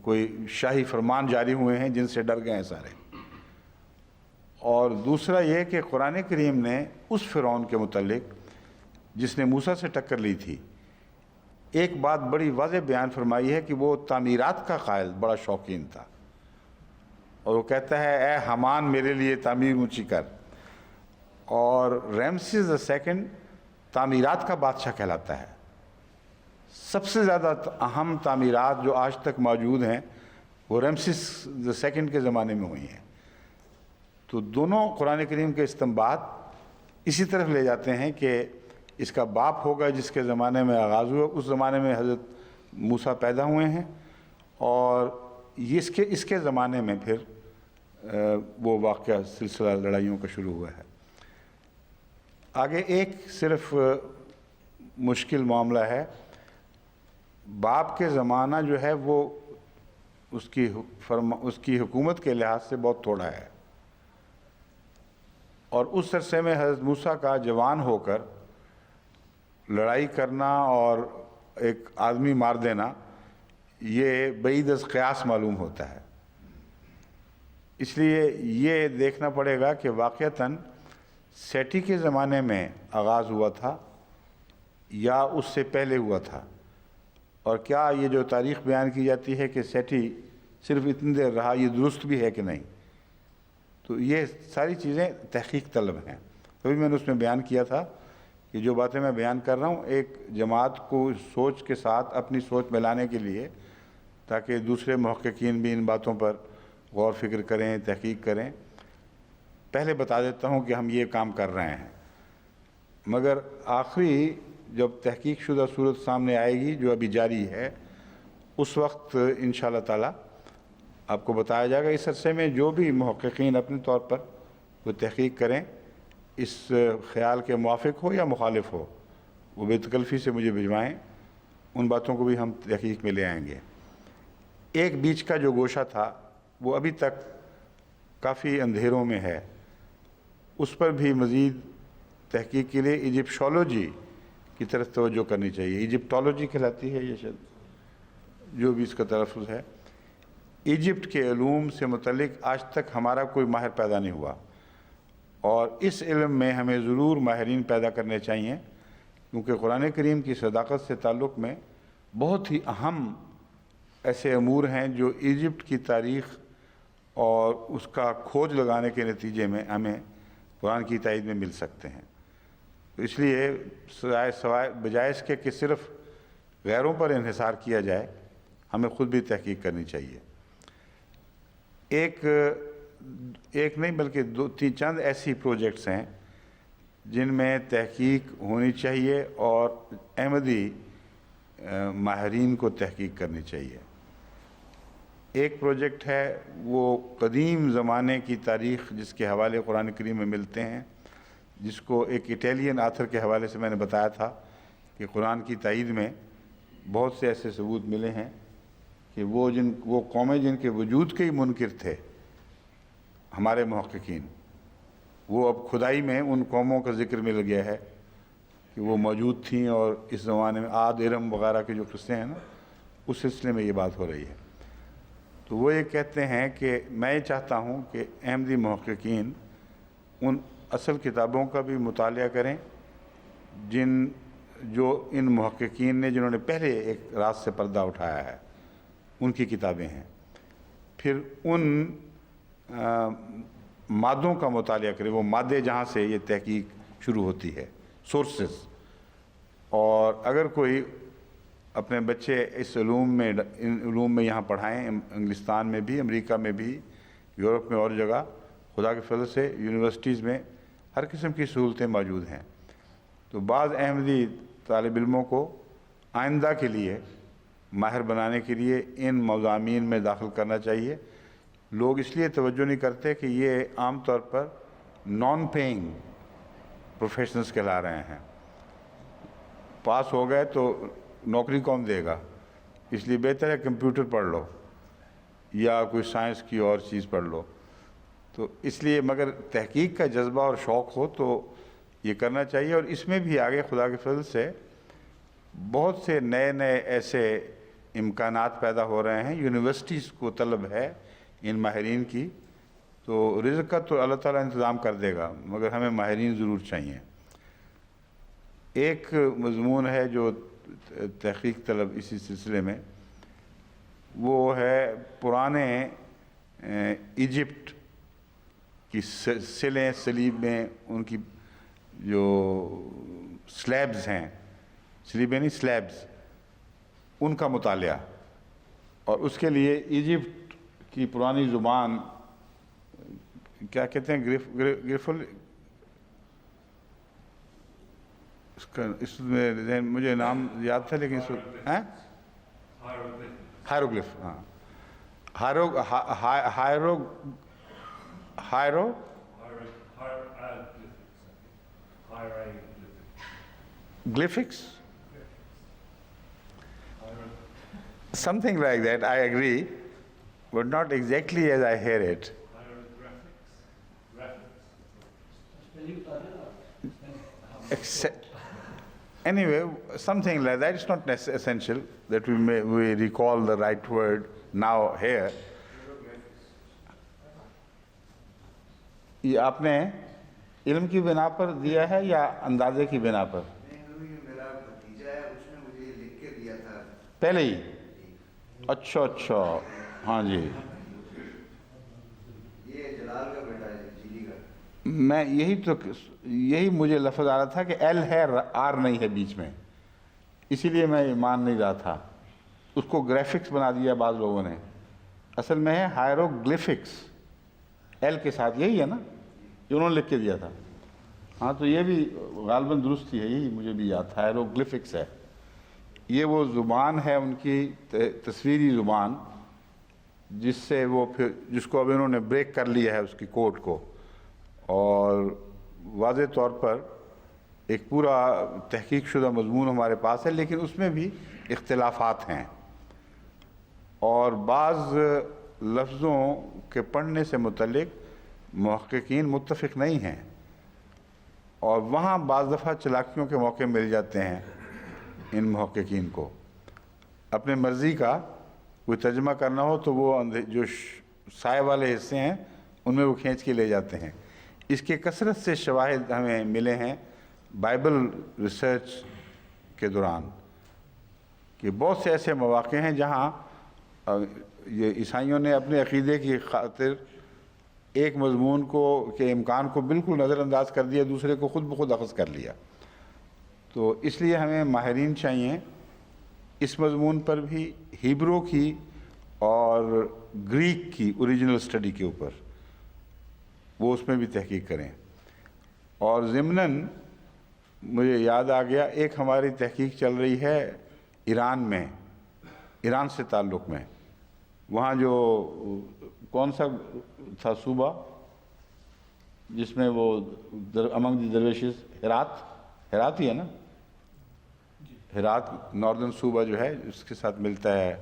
کوئی شاہی فرمان جاری ہوئے ہیں جن سے ڈر گئے ہیں سارے۔ اور دوسرا یہ کہ قرآن کریم نے اس فرعون کے متعلق جس نے موسیٰ سے ٹکر لی تھی ایک بات بڑی واضح بیان فرمائی ہے کہ وہ تعمیرات کا قائل بڑا شوقین تھا، اور وہ کہتا ہے اے حمان میرے لیے تعمیر اونچی کر۔ اور ریمسس II تعمیرات کا بادشاہ کہلاتا ہے۔ سب سے زیادہ اہم تعمیرات جو آج تک موجود ہیں وہ ریمسس II کے زمانے میں ہوئی ہیں۔ تو دونوں قرآن کریم کے استنباط اسی طرف لے جاتے ہیں کہ اس کا باپ ہوگا جس کے زمانے میں آغاز ہوا، اس زمانے میں حضرت موسیٰ پیدا ہوئے ہیں، اور اس کے زمانے میں پھر وہ واقعہ سلسلہ لڑائیوں کا شروع ہوا ہے۔ آگے ایک صرف مشکل معاملہ ہے، باپ کے زمانہ جو ہے وہ اس کی حکومت کے لحاظ سے بہت تھوڑا ہے، اور اس عرصے میں حضرت موسیٰ کا جوان ہو کر لڑائی کرنا اور ایک آدمی مار دینا یہ بعید از قیاس معلوم ہوتا ہے۔ اس لیے یہ دیکھنا پڑے گا کہ واقعتاً سیٹی کے زمانے میں آغاز ہوا تھا یا اس سے پہلے ہوا تھا، اور کیا یہ جو تاریخ بیان کی جاتی ہے کہ سیٹی صرف اتنی دیر رہا یہ درست بھی ہے کہ نہیں۔ تو یہ ساری چیزیں تحقیق طلب ہیں۔ تبھی میں نے اس میں بیان کیا تھا کہ جو باتیں میں بیان کر رہا ہوں ایک جماعت کو سوچ کے ساتھ اپنی سوچ میں لانے کے لیے، تاکہ دوسرے محققین بھی ان باتوں پر غور فکر کریں، تحقیق کریں۔ پہلے بتا دیتا ہوں کہ ہم یہ کام کر رہے ہیں، مگر آخری جب تحقیق شدہ صورت سامنے آئے گی جو ابھی جاری ہے اس وقت انشاءاللہ تعالی آپ کو بتایا جائے گا۔ اس عرصے میں جو بھی محققین اپنے طور پر وہ تحقیق کریں، اس خیال کے موافق ہو یا مخالف ہو، وہ بے تکلفی سے مجھے بھجوائیں، ان باتوں کو بھی ہم تحقیق میں لے آئیں گے۔ ایک بیچ کا جو گوشہ تھا وہ ابھی تک کافی اندھیروں میں ہے، اس پر بھی مزید تحقیق کے لیے ایجپشولوجی کی طرف توجہ کرنی چاہیے۔ ایجپٹولوجی کہلاتی ہے یہ شبد، جو بھی اس کا تلفظ ہے۔ ایجپٹ کے علوم سے متعلق آج تک ہمارا کوئی ماہر پیدا نہیں ہوا، اور اس علم میں ہمیں ضرور ماہرین پیدا کرنے چاہیے، کیونکہ قرآن کریم کی صداقت سے تعلق میں بہت ہی اہم ایسے امور ہیں جو ایجپٹ کی تاریخ اور اس کا کھوج لگانے کے نتیجے میں ہمیں قرآن کی تائید میں مل سکتے ہیں۔ تو اس لیے بجائے اس کے کہ صرف غیروں پر انحصار کیا جائے، ہمیں خود بھی تحقیق کرنی چاہیے۔ ایک نہیں بلکہ چند ایسی پروجیکٹس ہیں جن میں تحقیق ہونی چاہیے اور احمدی ماہرین کو تحقیق کرنی چاہیے۔ ایک پروجیکٹ ہے وہ قدیم زمانے کی تاریخ جس کے حوالے قرآن کریم میں ملتے ہیں، جس کو ایک اٹیلین آتھر کے حوالے سے میں نے بتایا تھا کہ قرآن کی تائید میں بہت سے ایسے ثبوت ملے ہیں کہ وہ قومیں جن کے وجود کے ہی منکر تھے ہمارے محققین، وہ اب کھدائی میں ان قوموں کا ذکر مل گیا ہے کہ وہ موجود تھیں، اور اس زمانے میں عاد ارم وغیرہ کے جو قصے ہیں نا، اس سلسلے میں یہ بات ہو رہی ہے۔ تو وہ یہ کہتے ہیں کہ میں یہ چاہتا ہوں کہ احمدی محققین ان اصل کتابوں کا بھی مطالعہ کریں جو ان محققین نے جنہوں نے پہلے ایک راز سے پردہ اٹھایا ہے، ان کی کتابیں ہیں۔ پھر ان مادوں کا مطالعہ کریں، وہ مادے جہاں سے یہ تحقیق شروع ہوتی ہے، سورسز۔ اور اگر کوئی اپنے بچے ان علوم میں یہاں پڑھائیں، انگلستان میں بھی، امریکہ میں بھی، یورپ میں اور جگہ، خدا کے فضل سے یونیورسٹیز میں ہر قسم کی سہولتیں موجود ہیں۔ تو بعض احمدی طالب علموں کو آئندہ کے لیے ماہر بنانے کے لیے ان مضامین میں داخل کرنا چاہیے۔ لوگ اس لیے توجہ نہیں کرتے کہ یہ عام طور پر نان پیئنگ پروفیشنلز کہلا رہے ہیں، پاس ہو گئے تو نوکری کون دے گا، اس لیے بہتر ہے کمپیوٹر پڑھ لو یا کوئی سائنس کی اور چیز پڑھ لو۔ تو اس لیے مگر تحقیق کا جذبہ اور شوق ہو تو یہ کرنا چاہیے، اور اس میں بھی آگے خدا کے فضل سے بہت سے نئے ایسے امکانات پیدا ہو رہے ہیں۔ یونیورسٹیز کو طلب ہے ان ماہرین کی، تو رزق کا تو اللہ تعالیٰ انتظام کر دے گا، مگر ہمیں ماہرین ضرور چاہیے۔ ایک مضمون ہے جو تحقیق طلب اسی سلسلے میں، وہ ہے پرانے ایجپٹ کی سلیں، سلیب میں ان کی جو سلیبز ہیں، سلیبیں نہیں سلیبز، ان کا مطالعہ، اور اس کے لیے ایجپٹ کی پرانی زبان کیا کہتے ہیں، گریفل، اس میں مجھے نام یاد تھا لیکن ہائروگلف، گلفکس، something like that, I agree, but not exactly as I hear it. Anyway, something like that. It's not essential that we recall the right word now here. یہ آپ نے علم کی بنا پر دیا ہے یا اندازے کی بنا پر؟ میرا بھتیجا ہے، اس نے مجھے لکھ کے دیا تھا پہلے ہی؟ اچھا، ہاں جی، یہ جلال کا بیٹا ہے، جیلی کا۔ میں یہی مجھے لفظ آ رہا تھا کہ ایل ہے، آر نہیں ہے بیچ میں، اسی لیے میں مان نہیں رہا تھا۔ اس کو گرافکس بنا دیا بعض لوگوں نے، اصل میں ہے ہائروگلفکس، ایل کے ساتھ، یہی ہے نا جو انہوں نے لکھ کے دیا تھا۔ ہاں تو یہ بھی غالباً درست ہی ہے، یہی مجھے بھی یاد تھا، ہائروگلفکس ہے۔ یہ وہ زبان ہے ان کی تصویری زبان، جس کو اب انہوں نے بریک کر لیا ہے اس کی کوڈ کو، اور واضح طور پر ایک پورا تحقیق شدہ مضمون ہمارے پاس ہے، لیکن اس میں بھی اختلافات ہیں، اور بعض لفظوں کے پڑھنے سے متعلق محققین متفق نہیں ہیں، اور وہاں بعض دفعہ چلاکیوں کے موقع مل جاتے ہیں ان محققین کو۔ اپنے مرضی کا کوئی ترجمہ کرنا ہو تو وہ جو سائے والے حصے ہیں ان میں وہ کھینچ کے لے جاتے ہیں۔ اس کے کثرت سے شواہد ہمیں ملے ہیں بائبل ریسرچ کے دوران کہ بہت سے ایسے مواقع ہیں جہاں یہ عیسائیوں نے اپنے عقیدے کی خاطر ایک مضمون کو کے امکان کو بالکل نظر انداز کر دیا، دوسرے کو خود بخود اخذ کر لیا۔ تو اس لیے ہمیں ماہرین چاہیے اس مضمون پر بھی، ہیبرو کی اور گریک کی اوریجنل سٹڈی کے اوپر، وہ اس میں بھی تحقیق کریں۔ اور ضمناً مجھے یاد آ گیا، ایک ہماری تحقیق چل رہی ہے ایران میں، ایران سے تعلق میں، وہاں جو کون سا تھا صوبہ جس میں وہ امنگ دی درویشز، ہرات ہی ہے نا، ہرات ناردرن صوبہ جو ہے اس کے ساتھ ملتا ہے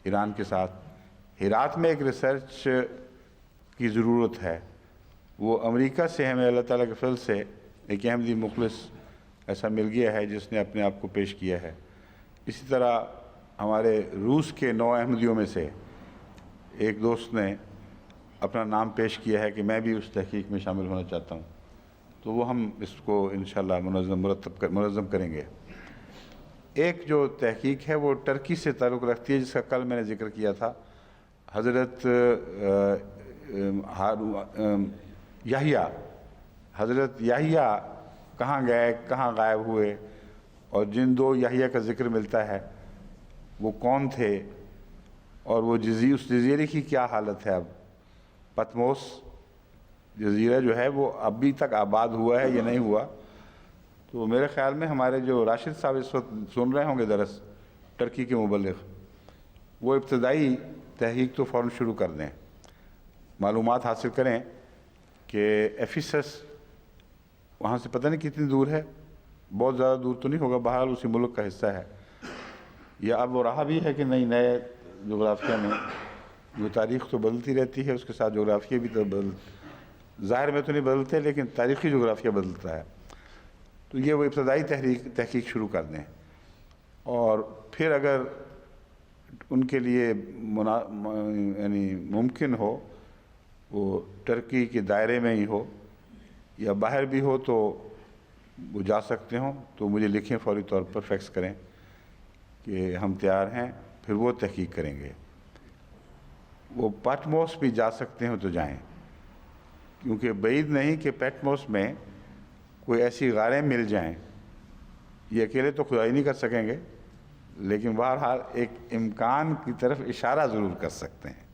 ایران کے ساتھ۔ ہرات میں ایک ریسرچ کی ضرورت ہے، وہ امریکہ سے ہمیں اللہ تعالیٰ کے فضل سے ایک احمدی مخلص ایسا مل گیا ہے جس نے اپنے آپ کو پیش کیا ہے۔ اسی طرح ہمارے روس کے 9 احمدیوں میں سے ایک دوست نے اپنا نام پیش کیا ہے کہ میں بھی اس تحقیق میں شامل ہونا چاہتا ہوں، تو وہ ہم اس کو انشاءاللہ منظم کریں گے۔ ایک جو تحقیق ہے وہ ٹرکی سے تعلق رکھتی ہے، جس کا کل میں نے ذکر کیا تھا۔ حضرت یحییٰ کہاں گئے، کہاں غائب ہوئے، اور جن 2 یحییٰ کا ذکر ملتا ہے وہ کون تھے، اور وہ اس جزیرے کی کیا حالت ہے۔ اب پتموس جزیرہ جو ہے وہ ابھی تک آباد ہوا ہے یا نہیں ہوا، تو میرے خیال میں ہمارے جو راشد صاحب اس وقت سن رہے ہوں گے درس، ٹرکی کے مبلغ، وہ ابتدائی تحقیق تو فوراً شروع کر دیں، معلومات حاصل کریں کہ ایفیسس وہاں سے پتہ نہیں کتنی دور ہے، بہت زیادہ دور تو نہیں ہوگا، بہرحال اسی ملک کا حصہ ہے، یا اب وہ رہا بھی ہے کہ نہیں نئے جغرافیہ میں۔ جو تاریخ تو بدلتی رہتی ہے، اس کے ساتھ جغرافیہ بھی تو ظاہر میں تو نہیں بدلتے، لیکن تاریخی جغرافیہ بدلتا ہے۔ تو یہ وہ ابتدائی تحقیق شروع کر دیں، اور پھر اگر ان کے لیے یعنی ممکن ہو وہ ٹرکی کے دائرے میں ہی ہو یا باہر بھی ہو تو وہ جا سکتے ہوں، تو مجھے لکھیں، فوری طور پر فیکس کریں کہ ہم تیار ہیں، پھر وہ تحقیق کریں گے۔ وہ پیٹموس بھی جا سکتے ہوں تو جائیں، کیونکہ بعید نہیں کہ پیٹموس میں کوئی ایسی غاریں مل جائیں، یہ اکیلے تو کھدائی نہیں کر سکیں گے، لیکن بہرحال ایک امکان کی طرف اشارہ ضرور کر سکتے ہیں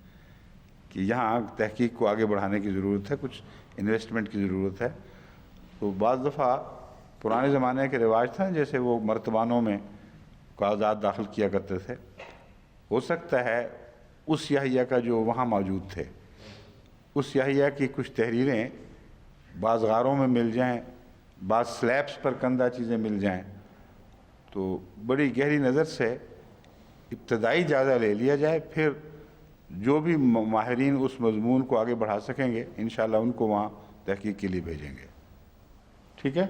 کہ یہاں تحقیق کو آگے بڑھانے کی ضرورت ہے، کچھ انویسٹمنٹ کی ضرورت ہے۔ تو بعض دفعہ پرانے زمانے کے رواج تھا، جیسے وہ مرتبانوں میں کاغذات داخل کیا کرتے تھے، ہو سکتا ہے اس یحییٰ کا جو وہاں موجود تھے، اس یحییٰ کی کچھ تحریریں بعض غاروں میں مل جائیں، بعض سلیبس پر کندہ چیزیں مل جائیں، تو بڑی گہری نظر سے ابتدائی جائزہ لے لیا جائے، پھر جو بھی ماہرین اس مضمون کو آگے بڑھا سکیں گے انشاءاللہ ان کو وہاں تحقیق کے لیے بھیجیں گے۔ ٹھیک ہے؟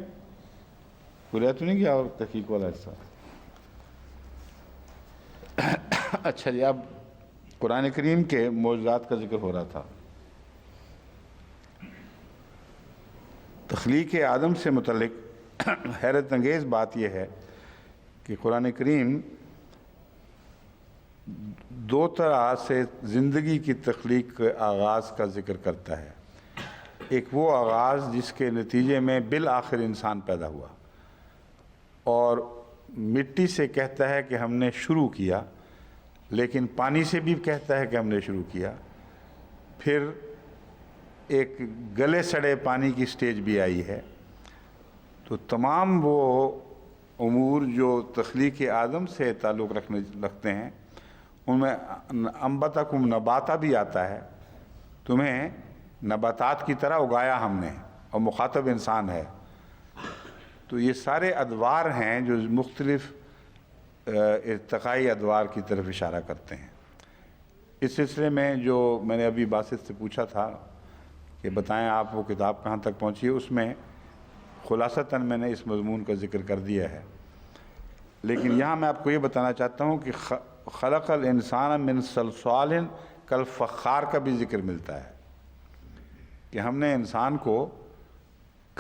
بھولیا تو نہیں گیا اور تحقیق والا حصہ؟ اچھا جی، اب قرآن کریم کے معجزات کا ذکر ہو رہا تھا۔ تخلیق آدم سے متعلق حیرت انگیز بات یہ ہے کہ قرآن کریم 2 طرح سے زندگی کی تخلیق کے آغاز کا ذکر کرتا ہے۔ ایک وہ آغاز جس کے نتیجے میں بالآخر انسان پیدا ہوا، اور مٹی سے کہتا ہے کہ ہم نے شروع کیا، لیکن پانی سے بھی کہتا ہے کہ ہم نے شروع کیا۔ پھر ایک گلے سڑے پانی کی سٹیج بھی آئی ہے۔ تو تمام وہ امور جو تخلیق آدم سے تعلق رکھتے ہیں، ان میں انبتکم نباتا بھی آتا ہے، تمہیں نباتات کی طرح اگایا ہم نے، اور مخاطب انسان ہے۔ تو یہ سارے ادوار ہیں جو مختلف ارتقائی ادوار کی طرف اشارہ کرتے ہیں۔ اس سلسلے میں جو میں نے ابھی باسط سے پوچھا تھا کہ بتائیں آپ وہ کتاب کہاں تک پہنچی ہے، اس میں خلاصتاً میں نے اس مضمون کا ذکر کر دیا ہے، لیکن یہاں میں آپ کو یہ بتانا چاہتا ہوں کہ خلق الانسان من صلصال کالفخار کا بھی ذکر ملتا ہے، کہ ہم نے انسان کو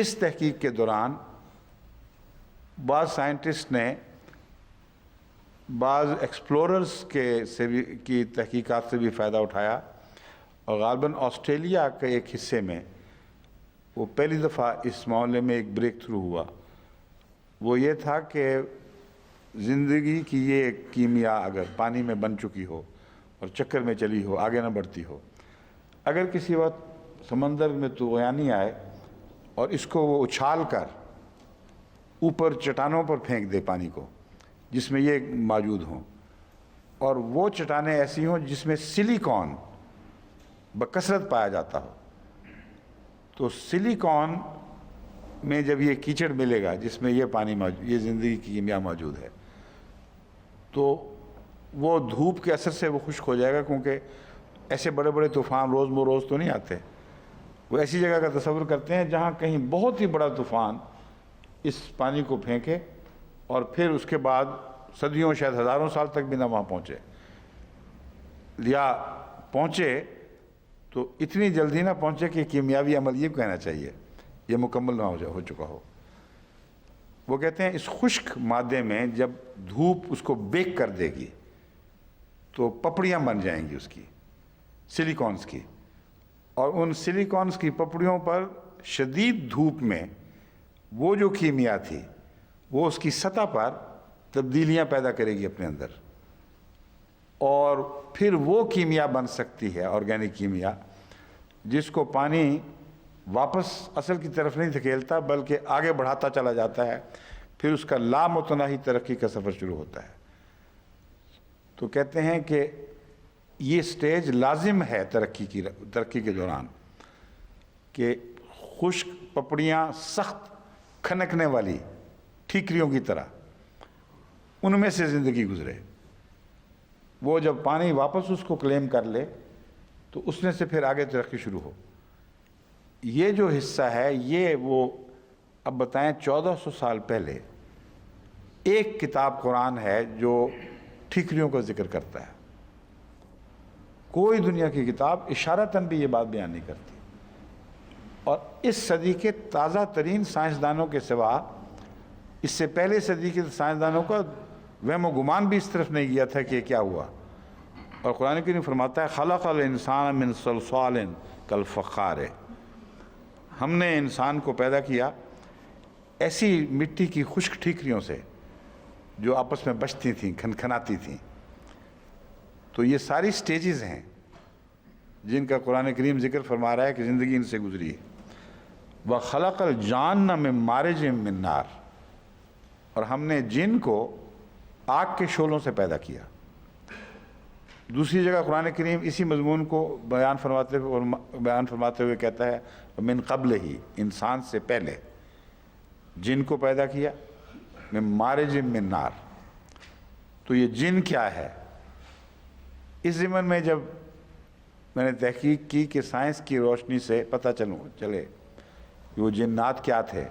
اس تحقیق کے دوران بعض سائنٹسٹ نے بعض ایکسپلوررز کی تحقیقات سے بھی فائدہ اٹھایا، اور غالباً آسٹریلیا کے ایک حصے میں وہ پہلی دفعہ اس معاملے میں ایک بریک تھرو ہوا۔ وہ یہ تھا کہ زندگی کی یہ کیمیا اگر پانی میں بن چکی ہو اور چکر میں چلی ہو، آگے نہ بڑھتی ہو، اگر کسی وقت سمندر میں طغیانی آئے اور اس کو وہ اچھال کر اوپر چٹانوں پر پھینک دے پانی کو جس میں یہ موجود ہوں، اور وہ چٹانیں ایسی ہوں جس میں سلیکون بکثرت پایا جاتا ہو، تو سلیکون میں جب یہ کیچڑ ملے گا جس میں یہ پانی موجود، یہ زندگی کی کیمیا موجود ہے، تو وہ دھوپ کے اثر سے وہ خشک ہو جائے گا، کیونکہ ایسے بڑے بڑے طوفان روز بروز تو نہیں آتے۔ وہ ایسی جگہ کا تصور کرتے ہیں جہاں کہیں بہت ہی بڑا طوفان اس پانی کو پھینکے اور پھر اس کے بعد صدیوں شاید ہزاروں سال تک بھی نہ وہاں پہنچے، یا پہنچے تو اتنی جلدی نہ پہنچے کہ کیمیاوی عمل یہ کہنا چاہیے یہ مکمل نہ ہو چکا ہو۔ وہ کہتے ہیں اس خشک مادے میں جب دھوپ اس کو بیک کر دے گی تو پپڑیاں بن جائیں گی اس کی، سلیکونز کی، اور ان سلیکونز کی پپڑیوں پر شدید دھوپ میں وہ جو کیمیا تھی وہ اس کی سطح پر تبدیلیاں پیدا کرے گی اپنے اندر، اور پھر وہ کیمیا بن سکتی ہے، آرگینک کیمیا، جس کو پانی واپس اصل کی طرف نہیں دھکیلتا بلکہ آگے بڑھاتا چلا جاتا ہے، پھر اس کا لامتناہی ترقی کا سفر شروع ہوتا ہے۔ تو کہتے ہیں کہ یہ سٹیج لازم ہے ترقی کے دوران، کہ خشک پپڑیاں سخت کھنکنے والی ٹھیکریوں کی طرح ان میں سے زندگی گزرے، وہ جب پانی واپس اس کو کلیم کر لے تو اس میں سے پھر آگے ترقی شروع ہو۔ یہ جو حصہ ہے یہ وہ اب بتائیں 1400 سال پہلے ایک کتاب قرآن ہے جو ٹھیکریوں کا ذکر کرتا ہے، کوئی دنیا کی کتاب اشارتاً بھی یہ بات بیان نہیں کرتی، اور اس صدی کے تازہ ترین سائنسدانوں کے سوا اس سے پہلے صدی کے سائنسدانوں کا وہم و گمان بھی اس طرف نہیں گیا تھا کہ یہ کیا ہوا۔ اور قرآن کریم فرماتا ہے خلق الانسان من صلصال کالفخار، ہم نے انسان کو پیدا کیا ایسی مٹی کی خشک ٹھیکریوں سے جو آپس میں بچتی تھیں، کھنکھناتی تھیں۔ تو یہ ساری سٹیجز ہیں جن کا قرآن کریم ذکر فرما رہا ہے کہ زندگی ان سے گزری ہے۔ وَخَلَقَ الْجَانَّ مِن مَارِجٍ مِّن نَار، اور ہم نے جن کو آگ کے شعلوں سے پیدا کیا۔ دوسری جگہ قرآن کریم اسی مضمون کو بیان فرماتے ہوئے کہتا ہے من قبل ہی، انسان سے پہلے جن کو پیدا کیا، من مارج من نار۔ تو یہ جن کیا ہے، اس ضمن میں جب میں نے تحقیق کی کہ سائنس کی روشنی سے پتہ چلے کہ وہ جنات کیا تھے،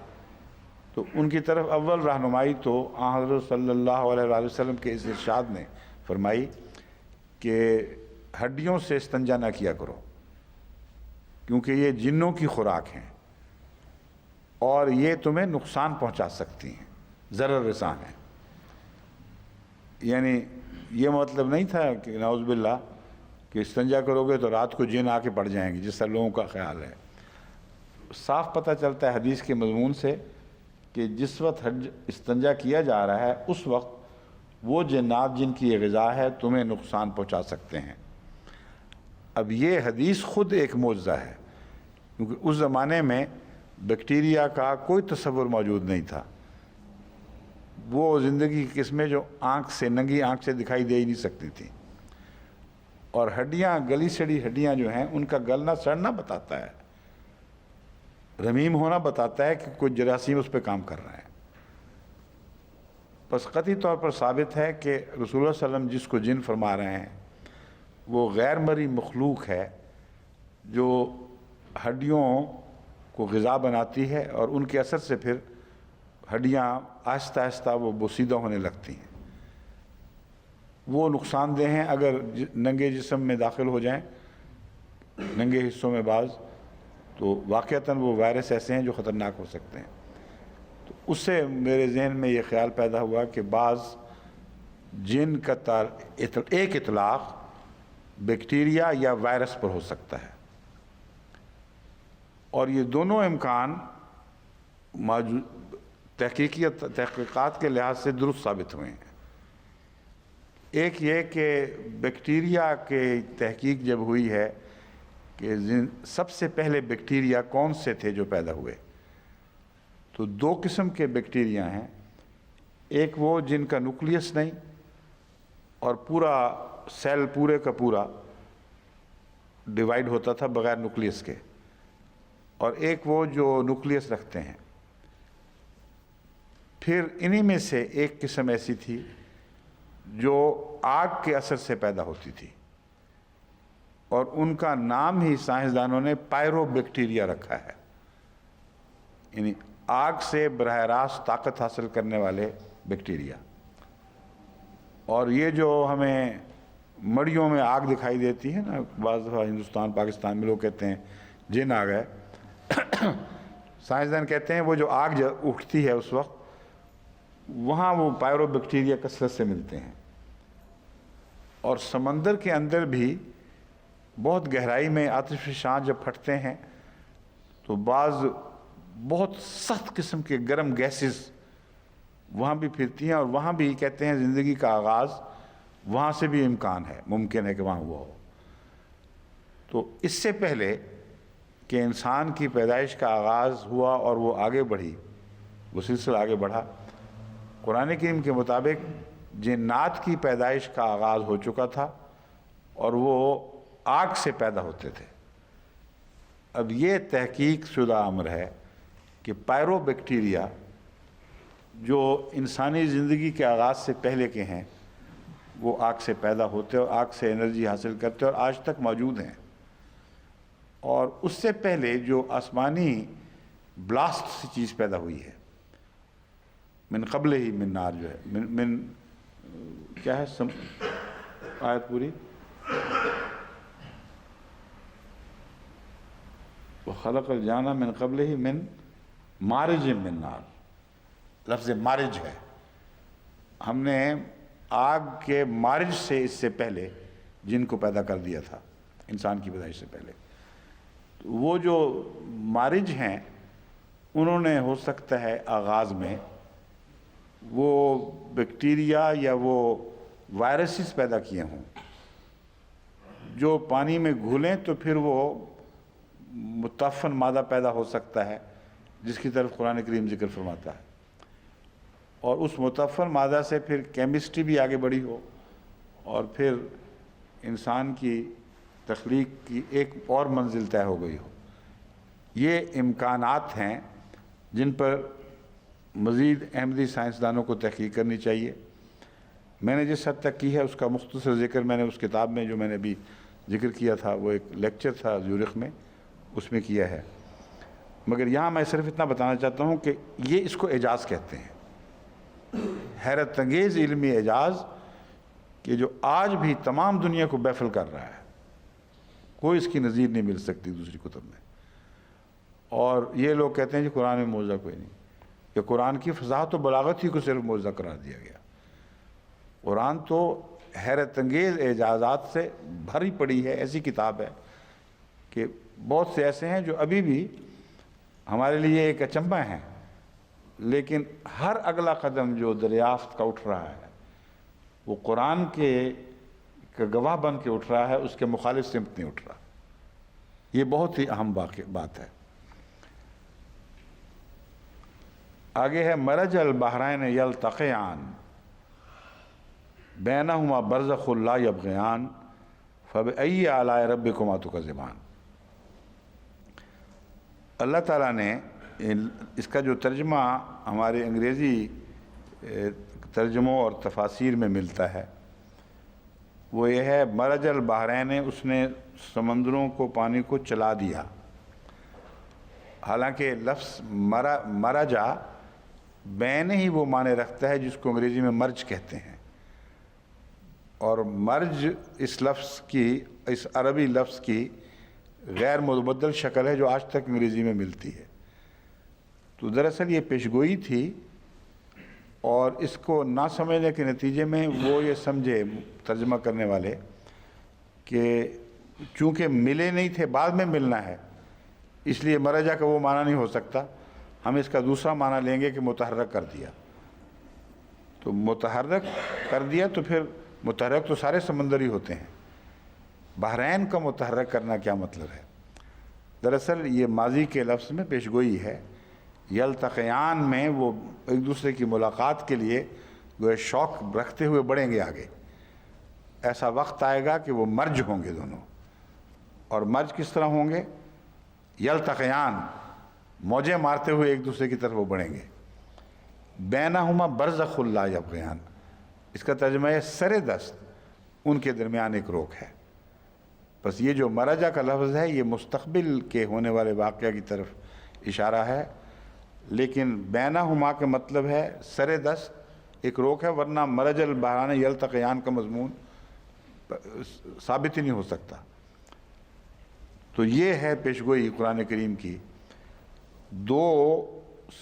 تو ان کی طرف اول رہنمائی تو آن حضرت صلی اللہ علیہ وآلہ وسلم کے اس ارشاد نے فرمائی کہ ہڈیوں سے استنجا نہ کیا کرو، کیونکہ یہ جنوں کی خوراک ہیں اور یہ تمہیں نقصان پہنچا سکتی ہیں، ضرر رساں ہیں۔ یعنی یہ مطلب نہیں تھا کہ نعوذ باللہ کہ استنجا کرو گے تو رات کو جن آ کے پڑ جائیں گے جس طرح لوگوں کا خیال ہے۔ صاف پتہ چلتا ہے حدیث کے مضمون سے کہ جس وقت استنجا کیا جا رہا ہے اس وقت وہ جنات جن کی یہ غذا ہے تمہیں نقصان پہنچا سکتے ہیں۔ اب یہ حدیث خود ایک معجزہ ہے، کیونکہ اس زمانے میں بیکٹیریا کا کوئی تصور موجود نہیں تھا۔ وہ زندگی کی قسمیں جو ننگی آنکھ سے دکھائی دے ہی نہیں سکتی تھیں، اور ہڈیاں، گلی سڑی ہڈیاں جو ہیں ان کا گلنا سڑنا بتاتا ہے، رمیم ہونا بتاتا ہے کہ کوئی جراثیم اس پہ کام کر رہا ہے۔ بس قطعی طور پر ثابت ہے کہ رسول اللہ صلی اللہ علیہ وسلم جس کو جن فرما رہے ہیں وہ غیر مرئی مخلوق ہے جو ہڈیوں کو غذا بناتی ہے، اور ان کے اثر سے پھر ہڈیاں آہستہ آہستہ وہ بوسیدہ ہونے لگتی ہیں۔ وہ نقصان دہ ہیں اگر ننگے جسم میں داخل ہو جائیں، ننگے حصوں میں بعض، تو واقعتاً وہ وائرس ایسے ہیں جو خطرناک ہو سکتے ہیں. تو اس سے میرے ذہن میں یہ خیال پیدا ہوا کہ بعض جن کا ایک اطلاق بیکٹیریا یا وائرس پر ہو سکتا ہے، اور یہ دونوں امکان تحقیقات کے لحاظ سے درست ثابت ہوئے ہیں. ایک یہ کہ بیکٹیریا کے تحقیق جب ہوئی ہے کہ سب سے پہلے بیکٹیریا کون سے تھے جو پیدا ہوئے، تو دو قسم کے بیکٹیریا ہیں. ایک وہ جن کا نیوکلیس نہیں اور پورا سیل پورے کا پورا ڈیوائیڈ ہوتا تھا بغیر نیوکلیس کے، اور ایک وہ جو نیوکلیس رکھتے ہیں. پھر انہی میں سے ایک قسم ایسی تھی جو آگ کے اثر سے پیدا ہوتی تھی، اور ان کا نام ہی سائنسدانوں نے پائرو بیکٹیریا رکھا ہے، یعنی آگ سے براہ راست طاقت حاصل کرنے والے بیکٹیریا. اور یہ جو ہمیں مڑیوں میں آگ دکھائی دیتی ہے نا، بعض دفعہ ہندوستان پاکستان میں لوگ کہتے ہیں جن آ گئے، سائنسدان کہتے ہیں وہ جو آگ اٹھتی ہے اس وقت وہاں وہ پائرو بیکٹیریا کثرت سے ملتے ہیں. اور سمندر کے اندر بھی بہت گہرائی میں آتش فشاں جب پھٹتے ہیں تو بعض بہت سخت قسم کے گرم گیسز وہاں بھی پھرتی ہیں، اور وہاں بھی کہتے ہیں زندگی کا آغاز وہاں سے بھی امکان ہے، ممکن ہے کہ وہاں ہوا ہو. تو اس سے پہلے کہ انسان کی پیدائش کا آغاز ہوا اور وہ آگے بڑھی، وہ سلسلہ آگے بڑھا، قرآن کریم کے مطابق جنات کی پیدائش کا آغاز ہو چکا تھا اور وہ آگ سے پیدا ہوتے تھے. اب یہ تحقیق شدہ امر ہے کہ پائرو بیکٹیریا جو انسانی زندگی کے آغاز سے پہلے کے ہیں وہ آگ سے پیدا ہوتے اور آگ سے انرجی حاصل کرتے اور آج تک موجود ہیں. اور اس سے پہلے جو آسمانی بلاسٹ سی چیز پیدا ہوئی ہے من قبل ہی من نار، جو ہے من کیا ہے آیت پوری، وَخَلَقَ الْجَانَ مِنْ قَبْلِهِ مِنْ مَارِجٍ مِنْ نَارٍ، لفظ مارج ہے. ہم نے آگ کے مارج سے اس سے پہلے جن کو پیدا کر دیا تھا انسان کی پیدائش سے پہلے. وہ جو مارج ہیں انہوں نے ہو سکتا ہے آغاز میں وہ بیکٹیریا یا وہ وائرسز پیدا کیے ہوں جو پانی میں گھلیں تو پھر وہ متعفن مادہ پیدا ہو سکتا ہے جس کی طرف قرآن کریم ذکر فرماتا ہے، اور اس متعفن مادہ سے پھر کیمسٹری بھی آگے بڑھی ہو اور پھر انسان کی تخلیق کی ایک اور منزل طے ہو گئی ہو. یہ امکانات ہیں جن پر مزید احمدی سائنسدانوں کو تحقیق کرنی چاہیے. میں نے جس حد تک کی ہے اس کا مختصر ذکر میں نے اس کتاب میں جو میں نے ابھی ذکر کیا تھا، وہ ایک لیکچر تھا زیورخ میں، اس میں کیا ہے. مگر یہاں میں صرف اتنا بتانا چاہتا ہوں کہ یہ اس کو اعجاز کہتے ہیں، حیرت انگیز علمی اعجاز کہ جو آج بھی تمام دنیا کو بیفل کر رہا ہے، کوئی اس کی نظیر نہیں مل سکتی دوسری کتب میں. اور یہ لوگ کہتے ہیں کہ قرآن میں معجزہ کوئی نہیں، کہ قرآن کی فصاحت و بلاغت ہی کو صرف معجزہ قرار دیا گیا. قرآن تو حیرت انگیز اعجازات سے بھری پڑی ہے. ایسی کتاب ہے کہ بہت سے ایسے ہیں جو ابھی بھی ہمارے لیے ایک اچنبھا ہیں، لیکن ہر اگلا قدم جو دریافت کا اٹھ رہا ہے وہ قرآن کے گواہ بن کے اٹھ رہا ہے، اس کے مخالف سمت نہیں اٹھ رہا. یہ بہت ہی اہم بات ہے. آگے ہے مرج البحرین یلتقیان بینہما برزخ لا یبغیان فبأی آلاء ربکما تکذبان. اللہ تعالیٰ نے اس کا جو ترجمہ ہمارے انگریزی ترجموں اور تفاسیر میں ملتا ہے وہ یہ ہے مرج البحرین، اس نے سمندروں کو، پانی کو چلا دیا. حالانکہ لفظ مرجا بین ہی وہ معنی رکھتا ہے جس کو انگریزی میں مرج کہتے ہیں، اور مرج اس لفظ کی، اس عربی لفظ کی غیر متبدل شکل ہے جو آج تک انگریزی میں ملتی ہے۔ تو دراصل یہ پیشگوئی تھی، اور اس کو نہ سمجھنے کے نتیجے میں وہ یہ سمجھے ترجمہ کرنے والے کہ چونکہ ملے نہیں تھے، بعد میں ملنا ہے، اس لیے مرجع کا وہ معنی نہیں ہو سکتا، ہم اس کا دوسرا معنی لیں گے کہ متحرک کر دیا۔ تو متحرک کر دیا تو پھر متحرک تو سارے سمندر ہی ہوتے ہیں، بحرین کا متحرک کرنا کیا مطلب ہے؟ دراصل یہ ماضی کے لفظ میں پیشگوئی ہے۔ یلتقیان میں وہ ایک دوسرے کی ملاقات کے لیے گویا شوق رکھتے ہوئے بڑھیں گے آگے۔ ایسا وقت آئے گا کہ وہ مرج ہوں گے دونوں، اور مرج کس طرح ہوں گے؟ یلتقیان، موجیں مارتے ہوئے ایک دوسرے کی طرف وہ بڑھیں گے۔ بینہما برزخ لا یبغیان، اس کا ترجمہ ہے سر دست ان کے درمیان ایک روک ہے۔ بس یہ جو مرجع کا لفظ ہے یہ مستقبل کے ہونے والے واقعہ کی طرف اشارہ ہے، لیکن بینہما کا مطلب ہے سر دست ایک روک ہے، ورنہ مرج البحران یلتقیان کا مضمون ثابت ہی نہیں ہو سکتا۔ تو یہ ہے پیشگوئی قرآن کریم کی، دو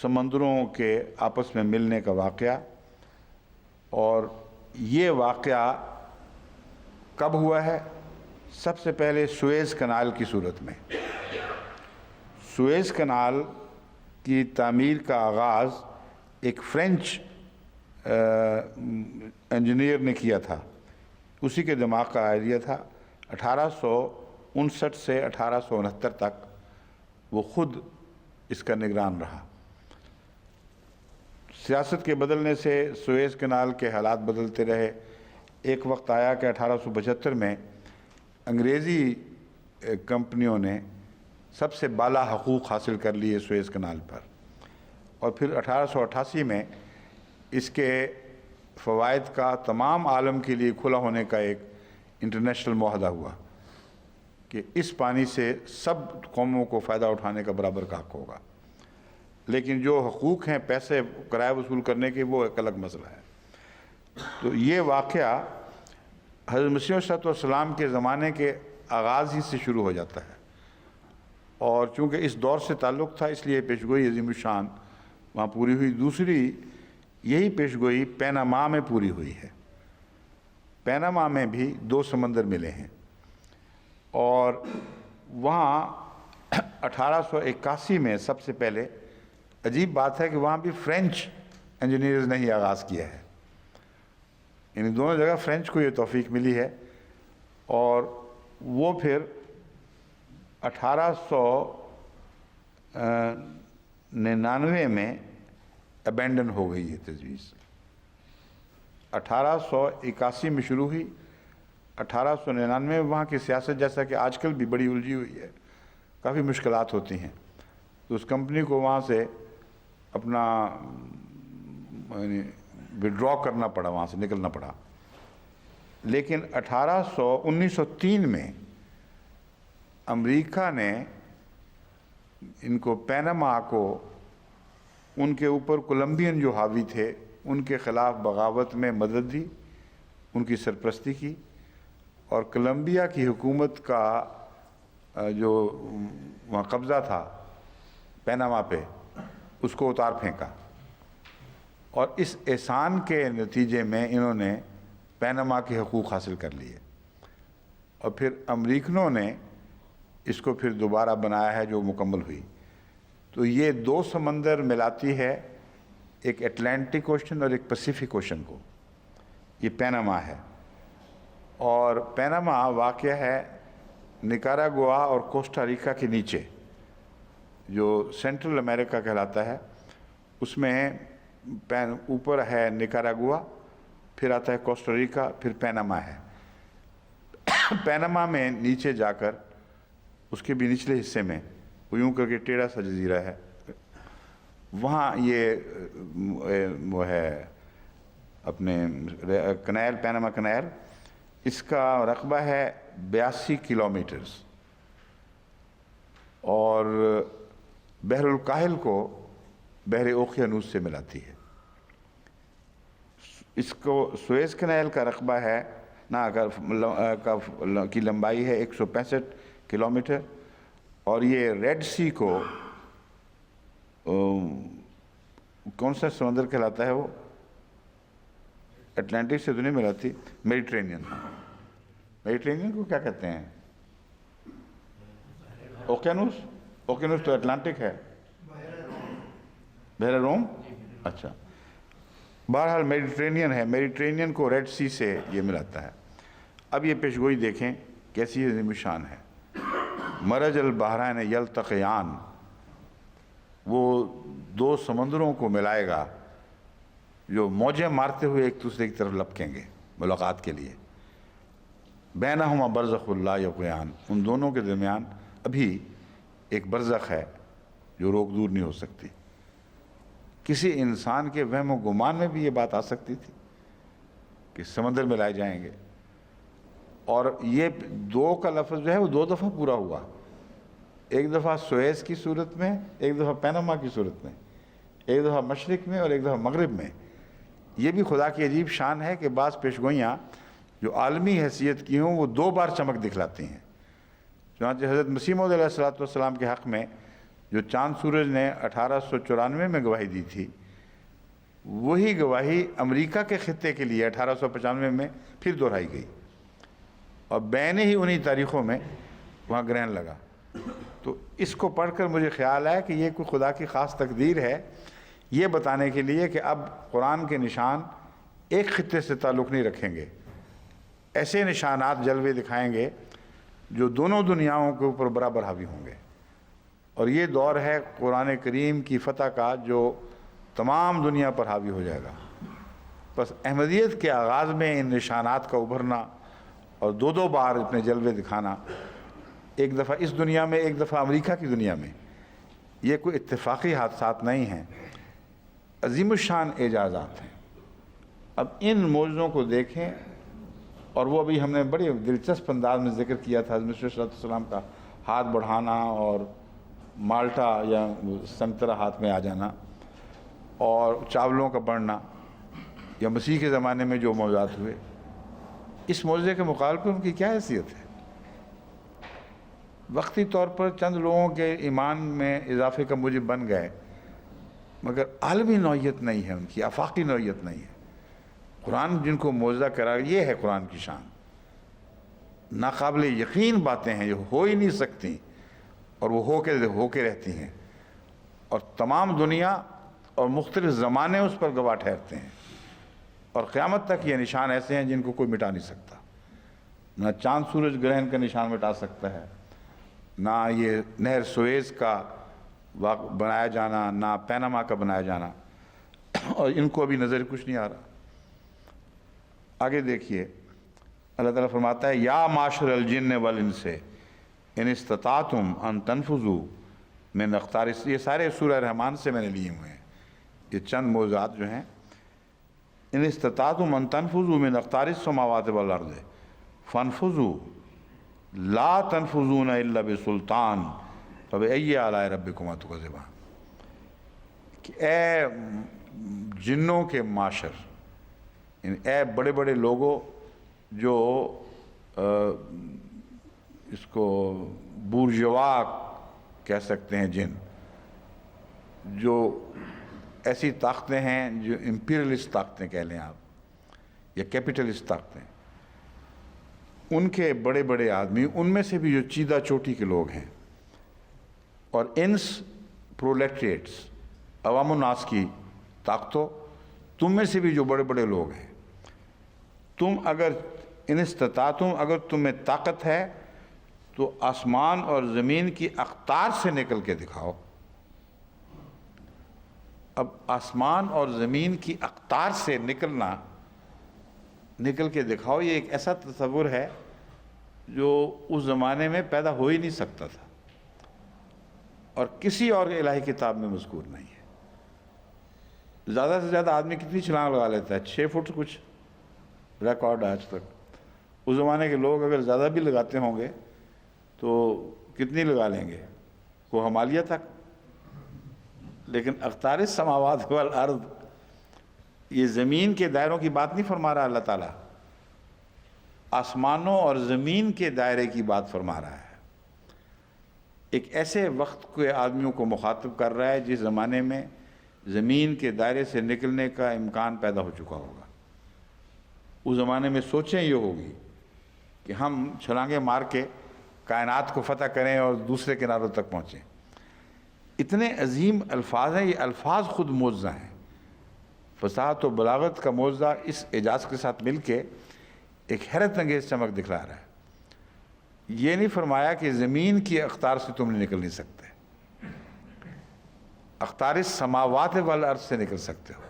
سمندروں کے آپس میں ملنے کا واقعہ۔ اور یہ واقعہ کب ہوا ہے؟ سب سے پہلے سویز کنال کی صورت میں۔ سویز کنال کی تعمیر کا آغاز ایک فرینچ انجینئر نے کیا تھا، اسی کے دماغ کا آئیڈیا تھا۔ 1859 سے 1869 تک وہ خود اس کا نگران رہا۔ سیاست کے بدلنے سے سویز کنال کے حالات بدلتے رہے۔ ایک وقت آیا کہ 1875 میں انگریزی کمپنیوں نے سب سے بالا حقوق حاصل کر لیے سویز کنال پر، اور پھر 1888 میں اس کے فوائد کا تمام عالم کے لیے کھلا ہونے کا ایک انٹرنیشنل معاہدہ ہوا کہ اس پانی سے سب قوموں کو فائدہ اٹھانے کا برابر کا حق ہوگا۔ لیکن جو حقوق ہیں پیسے کرایہ وصول کرنے کے، وہ ایک الگ مسئلہ ہے۔ تو یہ واقعہ حضرت مسیح علیہ السلام کے زمانے کے آغاز ہی سے شروع ہو جاتا ہے، اور چونکہ اس دور سے تعلق تھا اس لیے پیشگوئی عظیم الشان وہاں پوری ہوئی۔ دوسری یہی پیشگوئی پیناما میں پوری ہوئی ہے۔ پیناما میں بھی دو سمندر ملے ہیں، اور وہاں 1881 میں سب سے پہلے، عجیب بات ہے کہ وہاں بھی فرینچ انجینئرز نے ہی آغاز کیا ہے، یعنی دونوں جگہ فرینچ کو یہ توفیق ملی ہے، اور وہ پھر 1899 میں ابینڈن ہو گئی ہے تجویز۔ 1881 میں شروع ہوئی، 1899 میں وہاں کی سیاست جیسا کہ آج کل بھی بڑی الجھی ہوئی ہے، کافی مشکلات ہوتی ہیں، تو اس کمپنی کو وہاں سے اپنا وڈرا کرنا پڑا، وہاں سے نکلنا پڑا۔ لیکن 1903 میں امریکہ نے ان کو پیناما کو، ان کے اوپر کولمبین جو حاوی تھے ان کے خلاف بغاوت میں مدد دی، ان کی سرپرستی کی، اور کولمبیا کی حکومت کا جو وہاں قبضہ تھا پیناما پہ، اس کو اتار پھینکا، اور اس احسان کے نتیجے میں انہوں نے پیناما کے حقوق حاصل کر لیے، اور پھر امریکنوں نے اس کو پھر دوبارہ بنایا ہے جو مکمل ہوئی۔ تو یہ دو سمندر ملاتی ہے، ایک اٹلانٹک اوشن اور ایک پیسیفک اوشن کو، یہ پیناما ہے۔ اور پیناما واقع ہے نکاراگوا اور کوسٹا ریکا کے نیچے، جو سینٹرل امریکہ کہلاتا ہے، اس میں اوپر ہے نکاراگوا، پھر آتا ہے کوسٹا ریکا، پھر پیناما ہے۔ پیناما میں نیچے جا کر اس کے بھی نچلے حصے میں وہ یوں کر کے ٹیڑھا سا جزیرہ ہے، وہاں یہ وہ ہے اپنے کنال، پیناما کنال، اس کا رقبہ ہے 82 کلومیٹرز، اور بحر الکاہل کو بحر اوقیانوس سے ملاتی ہے۔ اس کو سویز کنال کا رقبہ ہے کی لمبائی ہے 165 کلومیٹر، اور یہ ریڈ سی کو کون سا سمندر کہلاتا ہے وہ؟ اٹلانٹک سے تو نہیں ملاتی، میڈیٹرینین۔ میڈیٹرینین کو کیا کہتے ہیں؟ اوکینوس؟ اوکینوس تو اٹلانٹک ہے۔ بحیرہ روم؟ اچھا، بہرحال میڈیٹرینین ہے، میڈیٹرینین کو ریڈ سی سے یہ ملاتا ہے۔ اب یہ پیشگوئی دیکھیں کیسی عظیم شان ہے۔ مرج البحرین یلتقیان، وہ دو سمندروں کو ملائے گا جو موجیں مارتے ہوئے ایک دوسرے کی طرف لپکیں گے ملاقات کے لیے۔ بینہما برزخ لا یبغیان، ان دونوں کے درمیان ابھی ایک برزخ ہے جو روک دور نہیں ہو سکتی۔ کسی انسان کے وہم و گمان میں بھی یہ بات آ سکتی تھی کہ سمندر میں لائے جائیں گے، اور یہ دو کا لفظ جو ہے وہ دو دفعہ پورا ہوا، ایک دفعہ سویز کی صورت میں، ایک دفعہ پینما کی صورت میں، ایک دفعہ مشرق میں اور ایک دفعہ مغرب میں۔ یہ بھی خدا کی عجیب شان ہے کہ بعض پیشگوئیاں جو عالمی حیثیت کی ہوں وہ دو بار چمک دکھلاتی ہیں۔ چنانچہ حضرت مسیح موعود علیہ السلام کے حق میں جو چاند سورج نے 1894 میں گواہی دی تھی، وہی گواہی امریکہ کے خطے کے لیے 1895 میں پھر دہرائی گئی، اور بین ہی انہی تاریخوں میں وہاں گرہن لگا۔ تو اس کو پڑھ کر مجھے خیال آیا کہ یہ کوئی خدا کی خاص تقدیر ہے، یہ بتانے کے لیے کہ اب قرآن کے نشان ایک خطے سے تعلق نہیں رکھیں گے، ایسے نشانات جلوے دکھائیں گے جو دونوں دنیاؤں کے اوپر برابر حاوی ہوں گے۔ اور یہ دور ہے قرآن کریم کی فتح کا جو تمام دنیا پر حاوی ہو جائے گا۔ بس احمدیت کے آغاز میں ان نشانات کا ابھرنا اور دو دو بار اپنے جلوے دکھانا، ایک دفعہ اس دنیا میں ایک دفعہ امریکہ کی دنیا میں، یہ کوئی اتفاقی حادثات نہیں ہیں، عظیم الشان اعجازات ہیں۔ اب ان معجزوں کو دیکھیں، اور وہ ابھی ہم نے بڑے دلچسپ انداز میں ذکر کیا تھا حضرت مسیح صلی اللہ علیہ وسلم کا ہاتھ بڑھانا اور مالٹا یا سنترا ہاتھ میں آ جانا اور چاولوں کا بڑھنا، یا مسیح کے زمانے میں جو معجزات ہوئے، اس معجزے کے مقابلے پر ان کی کیا حیثیت ہے؟ وقتی طور پر چند لوگوں کے ایمان میں اضافے کا موجب بن گئے، مگر عالمی نوعیت نہیں ہے ان کی، آفاقی نوعیت نہیں ہے۔ قرآن جن کو معجزہ کرا، یہ ہے قرآن کی شان۔ ناقابل یقین باتیں ہیں جو ہو ہی نہیں سکتی، اور وہ ہو کے رہتی ہیں، اور تمام دنیا اور مختلف زمانے اس پر گواہ ٹھہرتے ہیں، اور قیامت تک یہ نشان ایسے ہیں جن کو کوئی مٹا نہیں سکتا۔ نہ چاند سورج گرہن کا نشان مٹا سکتا ہے، نہ یہ نہر سویز کا بنایا جانا، نہ پینما کا بنایا جانا، اور ان کو ابھی نظر کچھ نہیں آ رہا۔ آگے دیکھیے، اللہ تعالیٰ فرماتا ہے یا معاشر الجن والانس ان استطاعتم ان تنفذوا من اقطار، یہ سارے سورہ رحمان سے میں نے لیے ہوئے ہیں، یہ چند موضوعات جو ہیں۔ ان استطاعتم ان تنفذوا من اقطار السماوات والارض فانفذوا لا تنفذون الا بسلطان فبأي آلاء ربكما تكذبان، کہ اے جنوں کے معاشر، اے بڑے بڑے لوگوں جو اس کو بورژوا کہہ سکتے ہیں، جن جو ایسی طاقتیں ہیں جو امپیریلسٹ طاقتیں کہہ لیں آپ، یا کیپٹلسٹ طاقتیں، ان کے بڑے بڑے آدمی، ان میں سے بھی جو چیدہ چوٹی کے لوگ ہیں، اور انس پرولیٹریٹس، عوام الناس کی طاقتوں، تم میں سے بھی جو بڑے بڑے لوگ ہیں، تم اگر ان استطاعتم، اگر تمہیں طاقت ہے تو آسمان اور زمین کی اقطار سے نکل کے دکھاؤ۔ اب آسمان اور زمین کی اقطار سے نکل کے دکھاؤ، یہ ایک ایسا تصور ہے جو اس زمانے میں پیدا ہو ہی نہیں سکتا تھا، اور کسی اور الہی کتاب میں مذکور نہیں ہے۔ زیادہ سے زیادہ آدمی کتنی چھلانگ لگا لیتا ہے؟ 6 فٹ کچھ ریکارڈ آج تک۔ اس زمانے کے لوگ اگر زیادہ بھی لگاتے ہوں گے تو کتنی لگا لیں گے؟ وہ ہمالیہ تک۔ لیکن اقطار السماوات والارض، یہ زمین کے دائروں کی بات نہیں فرما رہا اللہ تعالیٰ، آسمانوں اور زمین کے دائرے کی بات فرما رہا ہے۔ ایک ایسے وقت کے آدمیوں کو مخاطب کر رہا ہے جس زمانے میں زمین کے دائرے سے نکلنے کا امکان پیدا ہو چکا ہوگا۔ اس زمانے میں سوچیں یہ ہوگی کہ ہم چھلانگیں مار کے کائنات کو فتح کریں اور دوسرے کناروں تک پہنچیں۔ اتنے عظیم الفاظ ہیں، یہ الفاظ خود معجزہ ہیں۔ فصاحت و بلاغت کا معجزہ اس اعجاز کے ساتھ مل کے ایک حیرت انگیز چمک دکھلا رہا ہے۔ یہ نہیں فرمایا کہ زمین کی اقطار سے تم نہیں نکل نہیں سکتے، اقطار السماوات والارض سے نکل سکتے ہو۔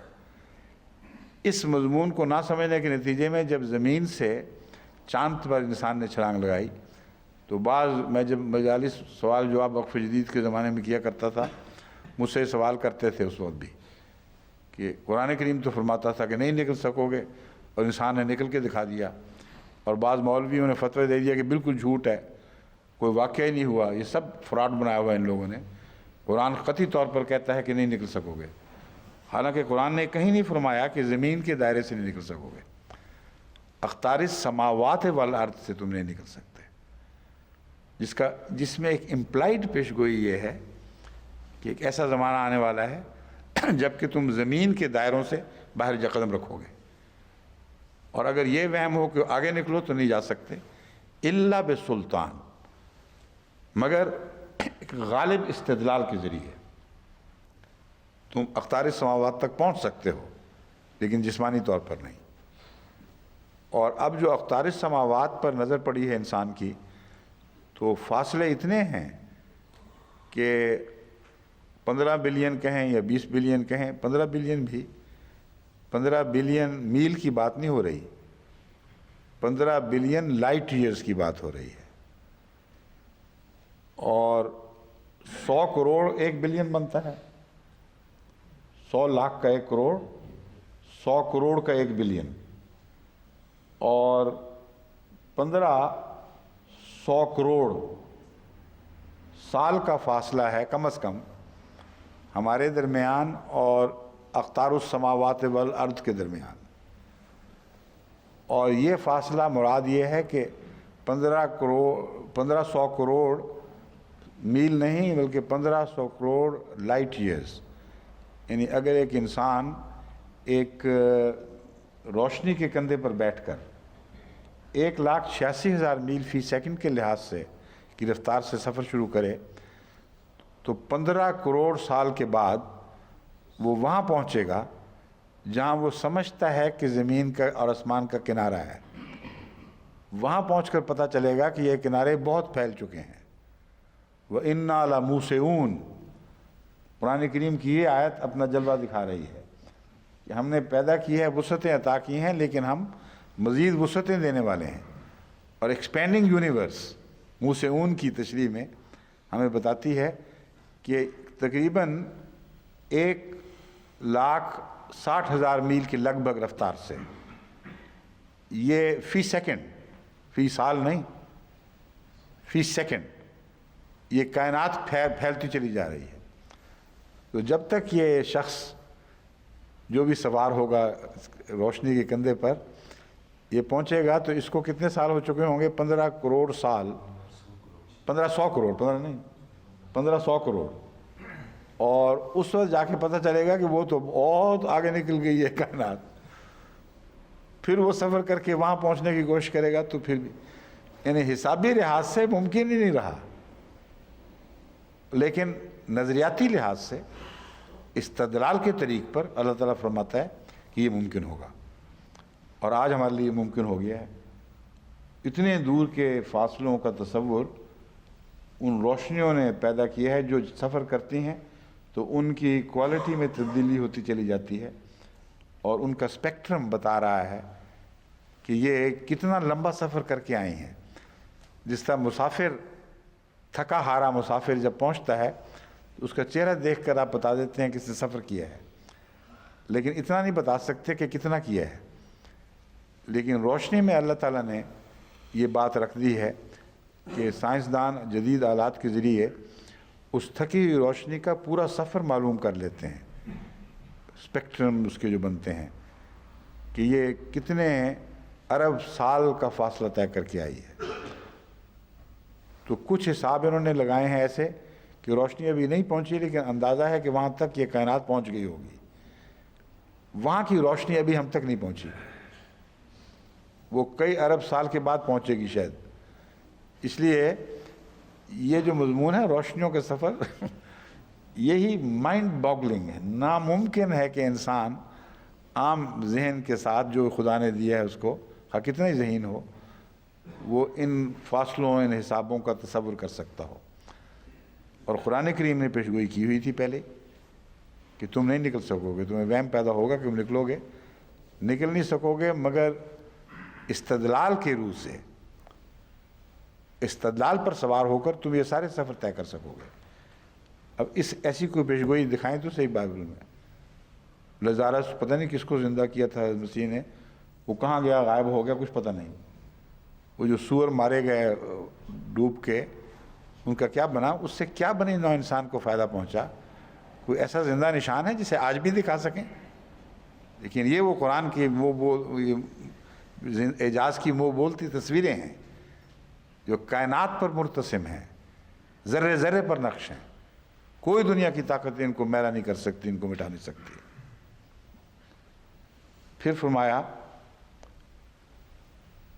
اس مضمون کو نہ سمجھنے کے نتیجے میں جب زمین سے چاند پر انسان نے چھلانگ لگائی تو میں جب مجالس سوال جواب وقف جدید کے زمانے میں کیا کرتا تھا، مجھ سے سوال کرتے تھے اس وقت بھی کہ قرآن کریم تو فرماتا تھا کہ نہیں نکل سکو گے، اور انسان نے نکل کے دکھا دیا۔ اور بعض مولویوں نے فتوی دے دیا کہ بالکل جھوٹ ہے، کوئی واقعہ ہی نہیں ہوا، یہ سب فراڈ بنایا ہوا ہے ان لوگوں نے، قرآن قطعی طور پر کہتا ہے کہ نہیں نکل سکو گے۔ حالانکہ قرآن نے کہیں نہیں فرمایا کہ زمین کے دائرے سے نہیں نکل سکو گے، اقطار السماوات والارض سے تم نہیں نکل سکتے، جس میں ایک امپلائڈ پیش گوئی یہ ہے کہ ایک ایسا زمانہ آنے والا ہے جب کہ تم زمین کے دائروں سے باہر جا قدم رکھو گے، اور اگر یہ وہم ہو کہ آگے نکلو تو نہیں جا سکتے الا بسلطان، مگر ایک غالب استدلال کے ذریعے۔ تم اقطار السماوات تک پہنچ سکتے ہو لیکن جسمانی طور پر نہیں۔ اور اب جو اقطار السماوات پر نظر پڑی ہے انسان کی، تو فاصلے اتنے ہیں کہ 15 بلین کہیں یا 20 بلین کہیں، 15 بلین بھی، 15 بلین میل کی بات نہیں ہو رہی، 15 بلین لائٹ ایئرز کی بات ہو رہی ہے۔ اور 100 کروڑ 1 بلین بنتا ہے، 100 لاکھ کا 1 کروڑ، 100 کروڑ کا 1 بلین، اور 1500 کروڑ سال کا فاصلہ ہے کم از کم ہمارے درمیان اور اقطار السماوات والارض کے درمیان۔ اور یہ فاصلہ مراد یہ ہے کہ 1500 کروڑ میل نہیں بلکہ 1500 کروڑ لائٹ ایئرز، یعنی اگر ایک انسان ایک روشنی کے کندھے پر بیٹھ کر 1,86,000 میل فی سیکنڈ کے لحاظ سے کی رفتار سے سفر شروع کرے تو 15 کروڑ سال کے بعد وہ وہاں پہنچے گا جہاں وہ سمجھتا ہے کہ زمین کا اور آسمان کا کنارہ ہے۔ وہاں پہنچ کر پتہ چلے گا کہ یہ کنارے بہت پھیل چکے ہیں۔ وَإِنَّا لَمُوسِعُونَ، قرآن کریم کی یہ آیت اپنا جلوہ دکھا رہی ہے کہ ہم نے پیدا کی ہے، وسعتیں عطا کی ہیں، لیکن ہم مزید وسعتیں دینے والے ہیں۔ اور ایکسپینڈنگ یونیورس موسعون کی تشریح میں ہمیں بتاتی ہے کہ تقریباً 1,60,000 میل کی لگ بھگ رفتار سے، یہ فی سیکنڈ، فی سال نہیں، فی سیکنڈ یہ کائنات پھیلتی چلی جا رہی ہے۔ تو جب تک یہ شخص جو بھی سوار ہوگا روشنی کے کندھے پر یہ پہنچے گا تو اس کو کتنے سال ہو چکے ہوں گے؟ 15 کروڑ سال، 1500 کروڑ، 15 نہیں، 1500 کروڑ۔ اور اس وقت جا کے پتہ چلے گا کہ وہ تو بہت آگے نکل گئی ہے کائنات۔ پھر وہ سفر کر کے وہاں پہنچنے کی کوشش کرے گا تو پھر بھی یعنی حسابی لحاظ سے ممکن ہی نہیں رہا، لیکن نظریاتی لحاظ سے استدلال کے طریق پر اللہ تعالیٰ فرماتا ہے کہ یہ ممکن ہوگا، اور آج ہمارے لیے ممکن ہو گیا ہے۔ اتنے دور کے فاصلوں کا تصور ان روشنیوں نے پیدا کیا ہے جو سفر کرتی ہیں تو ان کی کوالٹی میں تبدیلی ہوتی چلی جاتی ہے، اور ان کا اسپیکٹرم بتا رہا ہے کہ یہ کتنا لمبا سفر کر کے آئی ہیں۔ جس طرح مسافر، تھکا ہارا مسافر جب پہنچتا ہے تو اس کا چہرہ دیکھ کر آپ بتا دیتے ہیں کہ اس نے سفر کیا ہے، لیکن اتنا نہیں بتا سکتے کہ کتنا کیا ہے۔ لیکن روشنی میں اللہ تعالیٰ نے یہ بات رکھ دی ہے کہ سائنسدان جدید آلات کے ذریعے اس تھکی ہوئی روشنی کا پورا سفر معلوم کر لیتے ہیں، اسپیکٹرم اس کے جو بنتے ہیں کہ یہ کتنے ارب سال کا فاصلہ طے کر کے آئی ہے۔ تو کچھ حساب انہوں نے لگائے ہیں ایسے کہ روشنی ابھی نہیں پہنچی، لیکن اندازہ ہے کہ وہاں تک یہ کائنات پہنچ گئی ہوگی. وہاں کی روشنی ابھی ہم تک نہیں پہنچی، وہ کئی ارب سال کے بعد پہنچے گی شاید. اس لیے یہ جو مضمون ہے روشنیوں کے سفر یہی مائنڈ باگلنگ ہے. ناممکن ہے کہ انسان عام ذہن کے ساتھ جو خدا نے دیا ہے اس کو، کتنا ہی ذہین ہو، وہ ان فاصلوں ان حسابوں کا تصور کر سکتا ہو. اور قرآن کریم نے پیشگوئی کی ہوئی تھی پہلے کہ تم نہیں نکل سکو گے، تمہیں وہم پیدا ہوگا کہ تم نکلو گے، نکل نہیں سکو گے مگر استدلال کے روح سے، استدلال پر سوار ہو کر تم یہ سارے سفر طے کر سکو گے. اب اس ایسی کوئی پیشگوئی دکھائیں تو صحیح بائبل میں. لزارس پتہ نہیں کس کو زندہ کیا تھا مسیح نے، وہ کہاں گیا، غائب ہو گیا، کچھ پتہ نہیں. وہ جو سور مارے گئے ڈوب کے، ان کا کیا بنا، اس سے کیا بنی نو انسان کو فائدہ پہنچا؟ کوئی ایسا زندہ نشان ہے جسے آج بھی دکھا سکیں؟ لیکن یہ وہ قرآن کی اعجاز کی منہ بولتی تصویریں ہیں جو کائنات پر مرتسم ہیں، ذرے ذرے پر نقش ہیں. کوئی دنیا کی طاقت ان کو میلا نہیں کر سکتی، ان کو مٹا نہیں سکتی. پھر فرمایا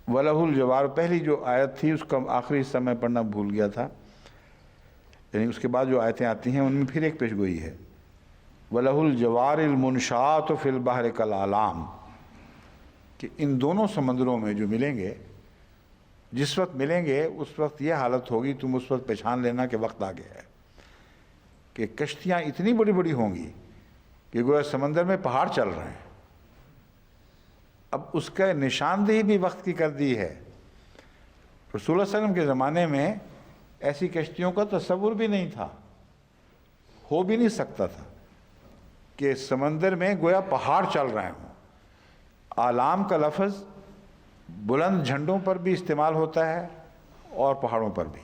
وَلَهُ الْجَوَارُ، پہلی جو آیت تھی اس کا آخری حصہ میں پڑھنا بھول گیا تھا، یعنی اس کے بعد جو آیتیں آتی ہیں ان میں پھر ایک پیشگوئی ہے. وَلَهُ الْجَوَارِ الْمُنْشَآتُ فِي الْبَحْرِ كَالْأَعْلَامِ، کہ ان دونوں سمندروں میں جو ملیں گے، جس وقت ملیں گے اس وقت یہ حالت ہوگی، تم اس وقت پہچان لینا کہ وقت آ گیا ہے، کہ کشتیاں اتنی بڑی بڑی ہوں گی کہ گویا سمندر میں پہاڑ چل رہے ہیں. اب اس کا نشاندہی بھی وقت کی کر دی ہے. رسول اللہ علیہ وسلم کے زمانے میں ایسی کشتیوں کا تصور بھی نہیں تھا، ہو بھی نہیں سکتا تھا کہ سمندر میں گویا پہاڑ چل رہے ہوں. اعلام کا لفظ بلند جھنڈوں پر بھی استعمال ہوتا ہے اور پہاڑوں پر بھی.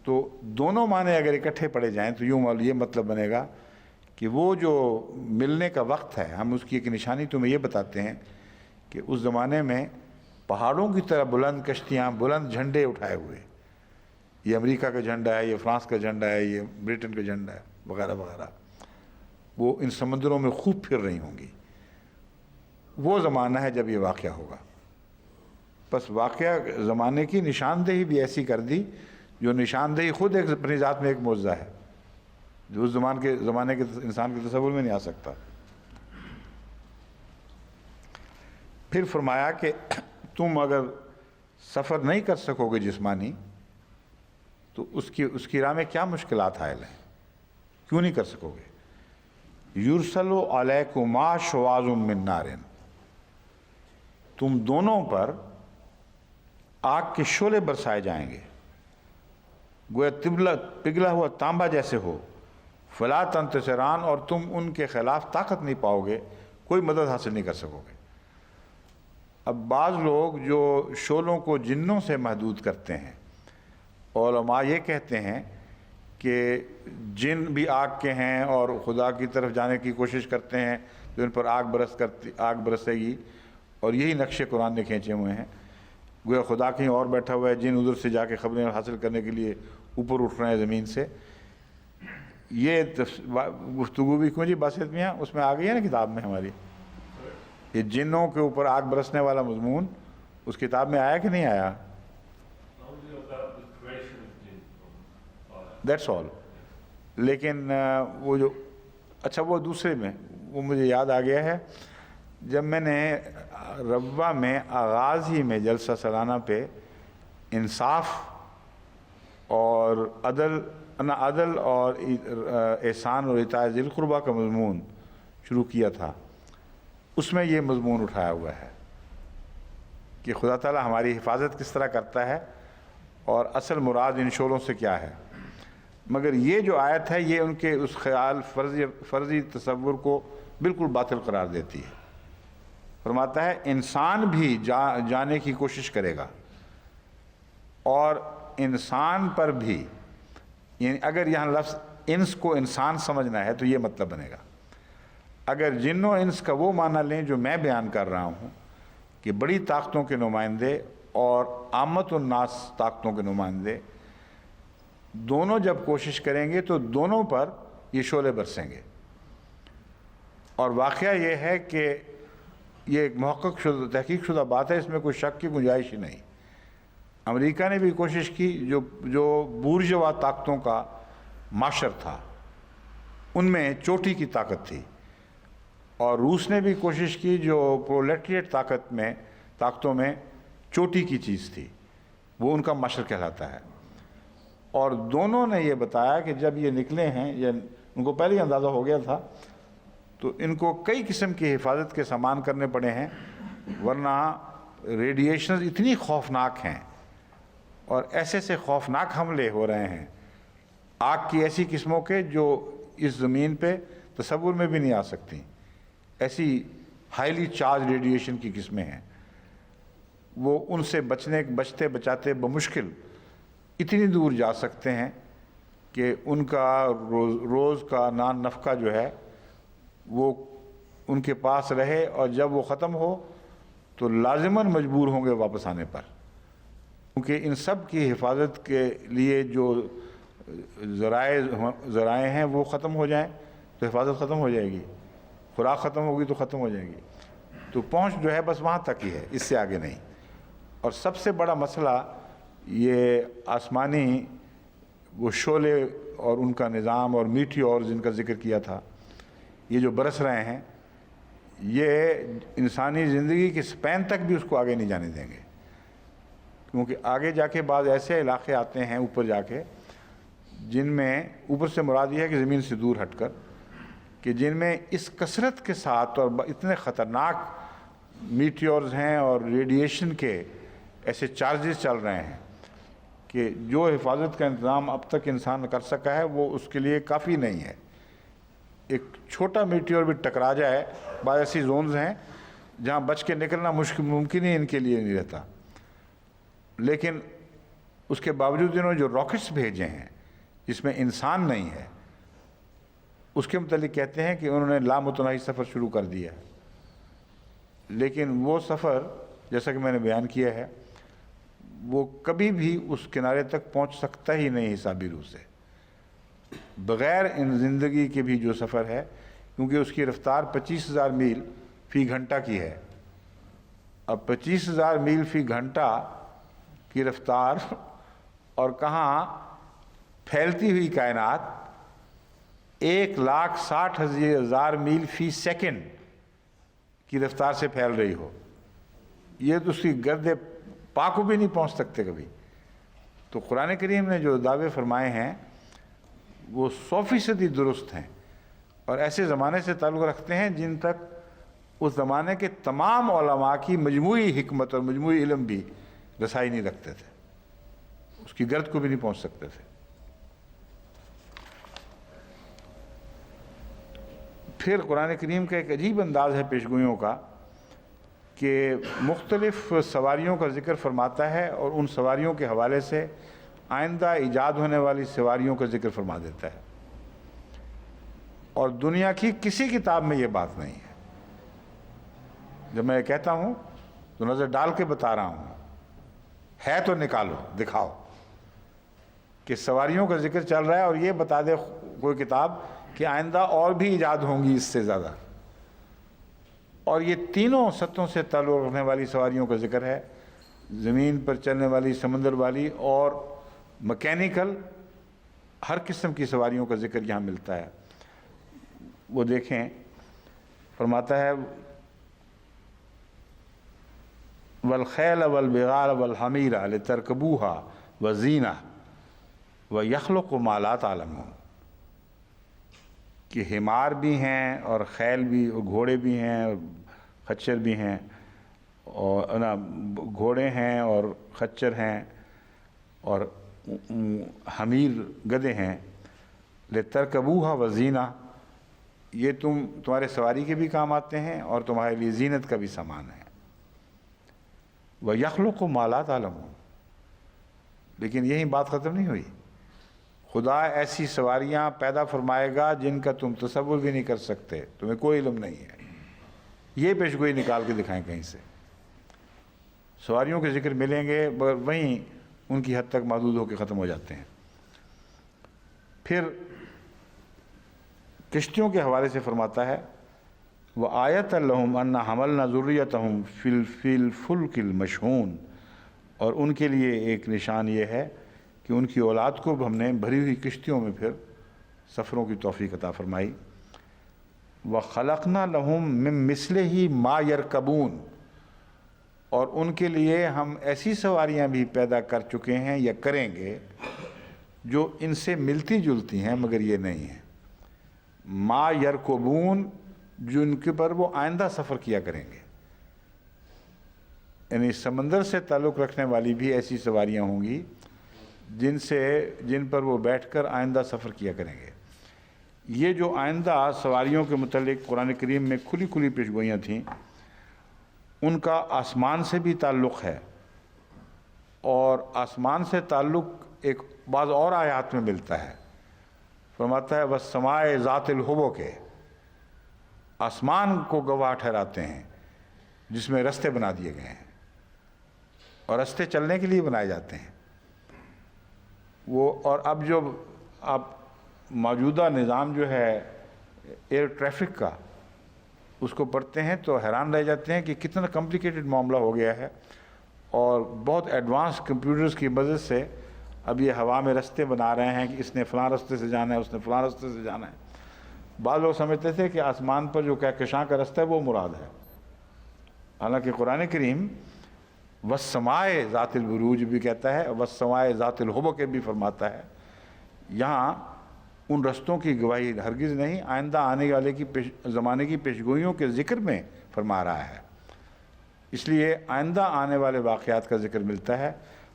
تو دونوں معنی اگر اکٹھے پڑے جائیں تو یوں یہ مطلب بنے گا کہ وہ جو ملنے کا وقت ہے، ہم اس کی ایک نشانی تمہیں یہ بتاتے ہیں کہ اس زمانے میں پہاڑوں کی طرح بلند کشتیاں، بلند جھنڈے اٹھائے ہوئے، یہ امریکہ کا جھنڈا ہے، یہ فرانس کا جھنڈا ہے، یہ بریٹن کا جھنڈا ہے، وغیرہ وغیرہ، وہ ان سمندروں میں خوب پھر رہی ہوں گی. وہ زمانہ ہے جب یہ واقعہ ہوگا. بس واقعہ زمانے کی نشاندہی بھی ایسی کر دی جو نشاندہی خود ایک اپنی ذات میں ایک معجزہ ہے، جو اس زمانے کے انسان کے تصور میں نہیں آ سکتا. پھر فرمایا کہ تم اگر سفر نہیں کر سکو گے جسمانی تو اس کی راہ میں کیا مشکلات حائل ہیں، کیوں نہیں کر سکو گے؟ یرسل علیکما شواظ من نار، تم دونوں پر آگ کے شعلے برسائے جائیں گے، گویا پگھلا ہوا تانبا جیسے ہو. فلا تنتصران، اور تم ان کے خلاف طاقت نہیں پاؤ گے، کوئی مدد حاصل نہیں کر سکو گے. اب بعض لوگ جو شعلوں کو جنوں سے محدود کرتے ہیں، علماء یہ کہتے ہیں کہ جن بھی آگ کے ہیں اور خدا کی طرف جانے کی کوشش کرتے ہیں تو ان پر آگ برسے گی، اور یہی نقشے قرآن نے کھینچے ہوئے ہیں. گویا خدا کہیں اور بیٹھا ہوا ہے، جن ادھر سے جا کے خبریں حاصل کرنے کے لیے اوپر اٹھ رہے ہیں زمین سے. یہ گفتگو بھی کیوں جی باسط میاں اس میں آ گئی ہے نا کتاب میں ہماری، یہ جنوں کے اوپر آگ برسنے والا مضمون اس کتاب میں آیا کہ نہیں آیا؟ That's all. لیکن وہ جو اچھا وہ دوسرے میں وہ مجھے یاد آ گیا ہے، جب میں نے ربوہ میں آغاز ہی میں جلسہ سالانہ پہ انصاف اور عدل اور احسان اور اطاعت ذی القربیٰ کا مضمون شروع کیا تھا، اس میں یہ مضمون اٹھایا ہوا ہے کہ خدا تعالیٰ ہماری حفاظت کس طرح کرتا ہے اور اصل مراد ان شعلوں سے کیا ہے. مگر یہ جو آیت ہے یہ ان کے اس خیال فرضی تصور کو بالکل باطل قرار دیتی ہے. فرماتا ہے انسان بھی جانے کی کوشش کرے گا، اور انسان پر بھی، یعنی اگر یہاں لفظ انس کو انسان سمجھنا ہے تو یہ مطلب بنے گا. اگر جن و انس کا وہ معنی لیں جو میں بیان کر رہا ہوں کہ بڑی طاقتوں کے نمائندے اور عامت الناس طاقتوں کے نمائندے دونوں جب کوشش کریں گے تو دونوں پر یہ شعلے برسیں گے. اور واقعہ یہ ہے کہ یہ ایک محقق شدہ تحقیق شدہ بات ہے، اس میں کوئی شک کی گنجائش ہی نہیں. امریکہ نے بھی کوشش کی، جو بورژوا طاقتوں کا معاشر تھا ان میں چوٹی کی طاقت تھی، اور روس نے بھی کوشش کی جو پرولیٹریٹ طاقتوں میں چوٹی کی چیز تھی، وہ ان کا معاشر کہلاتا ہے. اور دونوں نے یہ بتایا کہ جب یہ نکلے ہیں، یا ان کو پہلے ہی اندازہ ہو گیا تھا، تو ان کو کئی قسم کی حفاظت کے سامان کرنے پڑے ہیں، ورنہ ریڈیشنز اتنی خوفناک ہیں اور ایسے سے خوفناک حملے ہو رہے ہیں آگ کی ایسی قسموں کے جو اس زمین پہ تصور میں بھی نہیں آ سکتی. ایسی ہائیلی چارج ریڈیشن کی قسمیں ہیں، وہ ان سے بچتے بچاتے بمشکل اتنی دور جا سکتے ہیں کہ ان کا روز کا نان نفقہ جو ہے وہ ان کے پاس رہے، اور جب وہ ختم ہو تو لازماً مجبور ہوں گے واپس آنے پر، کیونکہ ان سب کی حفاظت کے لیے جو ذرائع ہیں وہ ختم ہو جائیں تو حفاظت ختم ہو جائے گی، خوراک ختم ہوگی تو ختم ہو جائے گی. تو پہنچ جو ہے بس وہاں تک ہی ہے، اس سے آگے نہیں. اور سب سے بڑا مسئلہ یہ آسمانی وہ شعلے اور ان کا نظام اور میٹیورز جن کا ذکر کیا تھا، یہ جو برس رہے ہیں، یہ انسانی زندگی کے سپین تک بھی اس کو آگے نہیں جانے دیں گے. کیونکہ آگے جا کے بعض ایسے علاقے آتے ہیں اوپر جا کے، جن میں اوپر سے مراد یہ ہے کہ زمین سے دور ہٹ کر، کہ جن میں اس کثرت کے ساتھ اور اتنے خطرناک میٹیورز ہیں اور ریڈیشن کے ایسے چارجز چل رہے ہیں کہ جو حفاظت کا انتظام اب تک انسان کر سکا ہے وہ اس کے لیے کافی نہیں ہے. ایک چھوٹا میٹیور بھی ٹکرا جائے، بعض ایسی زونز ہیں جہاں بچ کے نکلنا ممکن ہی ان کے لیے نہیں رہتا. لیکن اس کے باوجود انہوں نے جو راکٹس بھیجے ہیں جس میں انسان نہیں ہے، اس کے متعلق کہتے ہیں کہ انہوں نے لامتناہی سفر شروع کر دیا ہے. لیکن وہ سفر جیسا کہ میں نے بیان کیا ہے وہ کبھی بھی اس کنارے تک پہنچ سکتا ہی نہیں حسابی روح سے، بغیر ان زندگی کے بھی جو سفر ہے، کیونکہ اس کی رفتار 25,000 میل فی گھنٹہ کی ہے. اب 25,000 میل فی گھنٹہ کی رفتار اور کہاں پھیلتی ہوئی کائنات 1,60,000 میل فی سیکنڈ کی رفتار سے پھیل رہی ہو، یہ تو اس کی گرد پا کو بھی نہیں پہنچ سکتے کبھی. تو قرآن کریم نے جو دعوے فرمائے ہیں وہ 100% درست ہیں، اور ایسے زمانے سے تعلق رکھتے ہیں جن تک اس زمانے کے تمام علماء کی مجموعی حکمت اور مجموعی علم بھی رسائی نہیں رکھتے تھے، اس کی گرد کو بھی نہیں پہنچ سکتے تھے. پھر قرآن کریم کا ایک عجیب انداز ہے پیشگوئیوں کا کہ مختلف سواریوں کا ذکر فرماتا ہے اور ان سواریوں کے حوالے سے آئندہ ایجاد ہونے والی سواریوں کا ذکر فرما دیتا ہے. اور دنیا کی کسی کتاب میں یہ بات نہیں ہے. جب میں یہ کہتا ہوں تو نظر ڈال کے بتا رہا ہوں، ہے تو نکالو دکھاؤ کہ سواریوں کا ذکر چل رہا ہے، اور یہ بتا دے کوئی کتاب کہ آئندہ اور بھی ایجاد ہوں گی اس سے زیادہ. اور یہ تینوں سطحوں سے تعلق رکھنے والی سواریوں کا ذکر ہے، زمین پر چلنے والی، سمندر والی اور مکینیکل، ہر قسم کی سواریوں کا ذکر یہاں ملتا ہے. وہ دیکھیں فرماتا ہے والخیل والبغال والحمیر لترکبوها وزینہ ویخلق ما لا تعلمون، کہ حمار بھی ہیں اور خیل بھی، اور گھوڑے بھی ہیں اور خچر بھی ہیں، اور گھوڑے ہیں اور خچر ہیں اور حمیر گدھے ہیں. لترکبوها وزینہ، یہ تمہارے سواری کے بھی کام آتے ہیں اور تمہارے لیے زینت کا بھی سامان ہے. وَيَخْلُقُ مَا لَا تَعْلَمُونَ، لیکن یہی بات ختم نہیں ہوئی. خدا ایسی سواریاں پیدا فرمائے گا جن کا تم تصور بھی نہیں کر سکتے، تمہیں کوئی علم نہیں ہے. یہ پیشگوئی نکال کے دکھائیں کہیں سے. سواریوں کے ذکر ملیں گے مگر وہیں ان کی حد تک محدود ہو کے ختم ہو جاتے ہیں۔ پھر کشتیوں کے حوالے سے فرماتا ہے وَآیَةً لَهُمْ أَنَّا حَمَلْنَا ذُرِّيَّتَهُمْ فِي الْفُلْكِ الْمَشْحُونِ، اور ان کے لیے ایک نشان یہ ہے کہ ان کی اولاد کو ہم نے بھری ہوئی کشتیوں میں پھر سفروں کی توفیق عطا فرمائی۔ وَخَلَقْنَا لَهُم مِّن مِّثْلِهِ مَا يَرْكَبُونَ، اور ان کے لیے ہم ایسی سواریاں بھی پیدا کر چکے ہیں یا کریں گے جو ان سے ملتی جلتی ہیں مگر یہ نہیں ہیں۔ ما یرکبون، جو ان کے پر وہ آئندہ سفر کیا کریں گے، یعنی سمندر سے تعلق رکھنے والی بھی ایسی سواریاں ہوں گی جن پر وہ بیٹھ کر آئندہ سفر کیا کریں گے۔ یہ جو آئندہ سواریوں کے متعلق قرآن کریم میں کھلی کھلی پیشگوئیاں تھیں، ان کا آسمان سے بھی تعلق ہے، اور آسمان سے تعلق ایک بعض اور آیات میں ملتا ہے۔ فرماتا ہے وَالسَّمَاءِ ذَاتِ الْحُبُكِ، آسمان کو گواہ ٹھہراتے ہیں جس میں رستے بنا دیے گئے ہیں، اور رستے چلنے کے لیے بنائے جاتے ہیں وہ۔ اور اب جو آپ موجودہ نظام جو ہے ایئر ٹریفک کا، اس کو پڑھتے ہیں تو حیران رہ جاتے ہیں کہ کتنا کمپلیکیٹڈ معاملہ ہو گیا ہے، اور بہت ایڈوانس کمپیوٹرز کی مدد سے اب یہ ہوا میں رستے بنا رہے ہیں کہ اس نے فلاں رستے سے جانا ہے، اس نے فلاں رستے سے جانا ہے۔ بعض لوگ سمجھتے تھے کہ آسمان پر جو کہکشاں کا رستہ ہے وہ مراد ہے، حالانکہ قرآن کریم وَالسَّمَاءِ ذَاتِ الْبُرُوجِ بھی کہتا ہے، وَالسَّمَاءِ ذَاتِ الْحُبُكِ بھی فرماتا ہے۔ یہاں ان رستوں کی گواہی ہرگز نہیں، آئندہ آنے والے زمانے کی پیشگوئیوں کے ذکر میں فرما رہا ہے، اس لیے آئندہ آنے والے واقعات کا ذکر ملتا ہے۔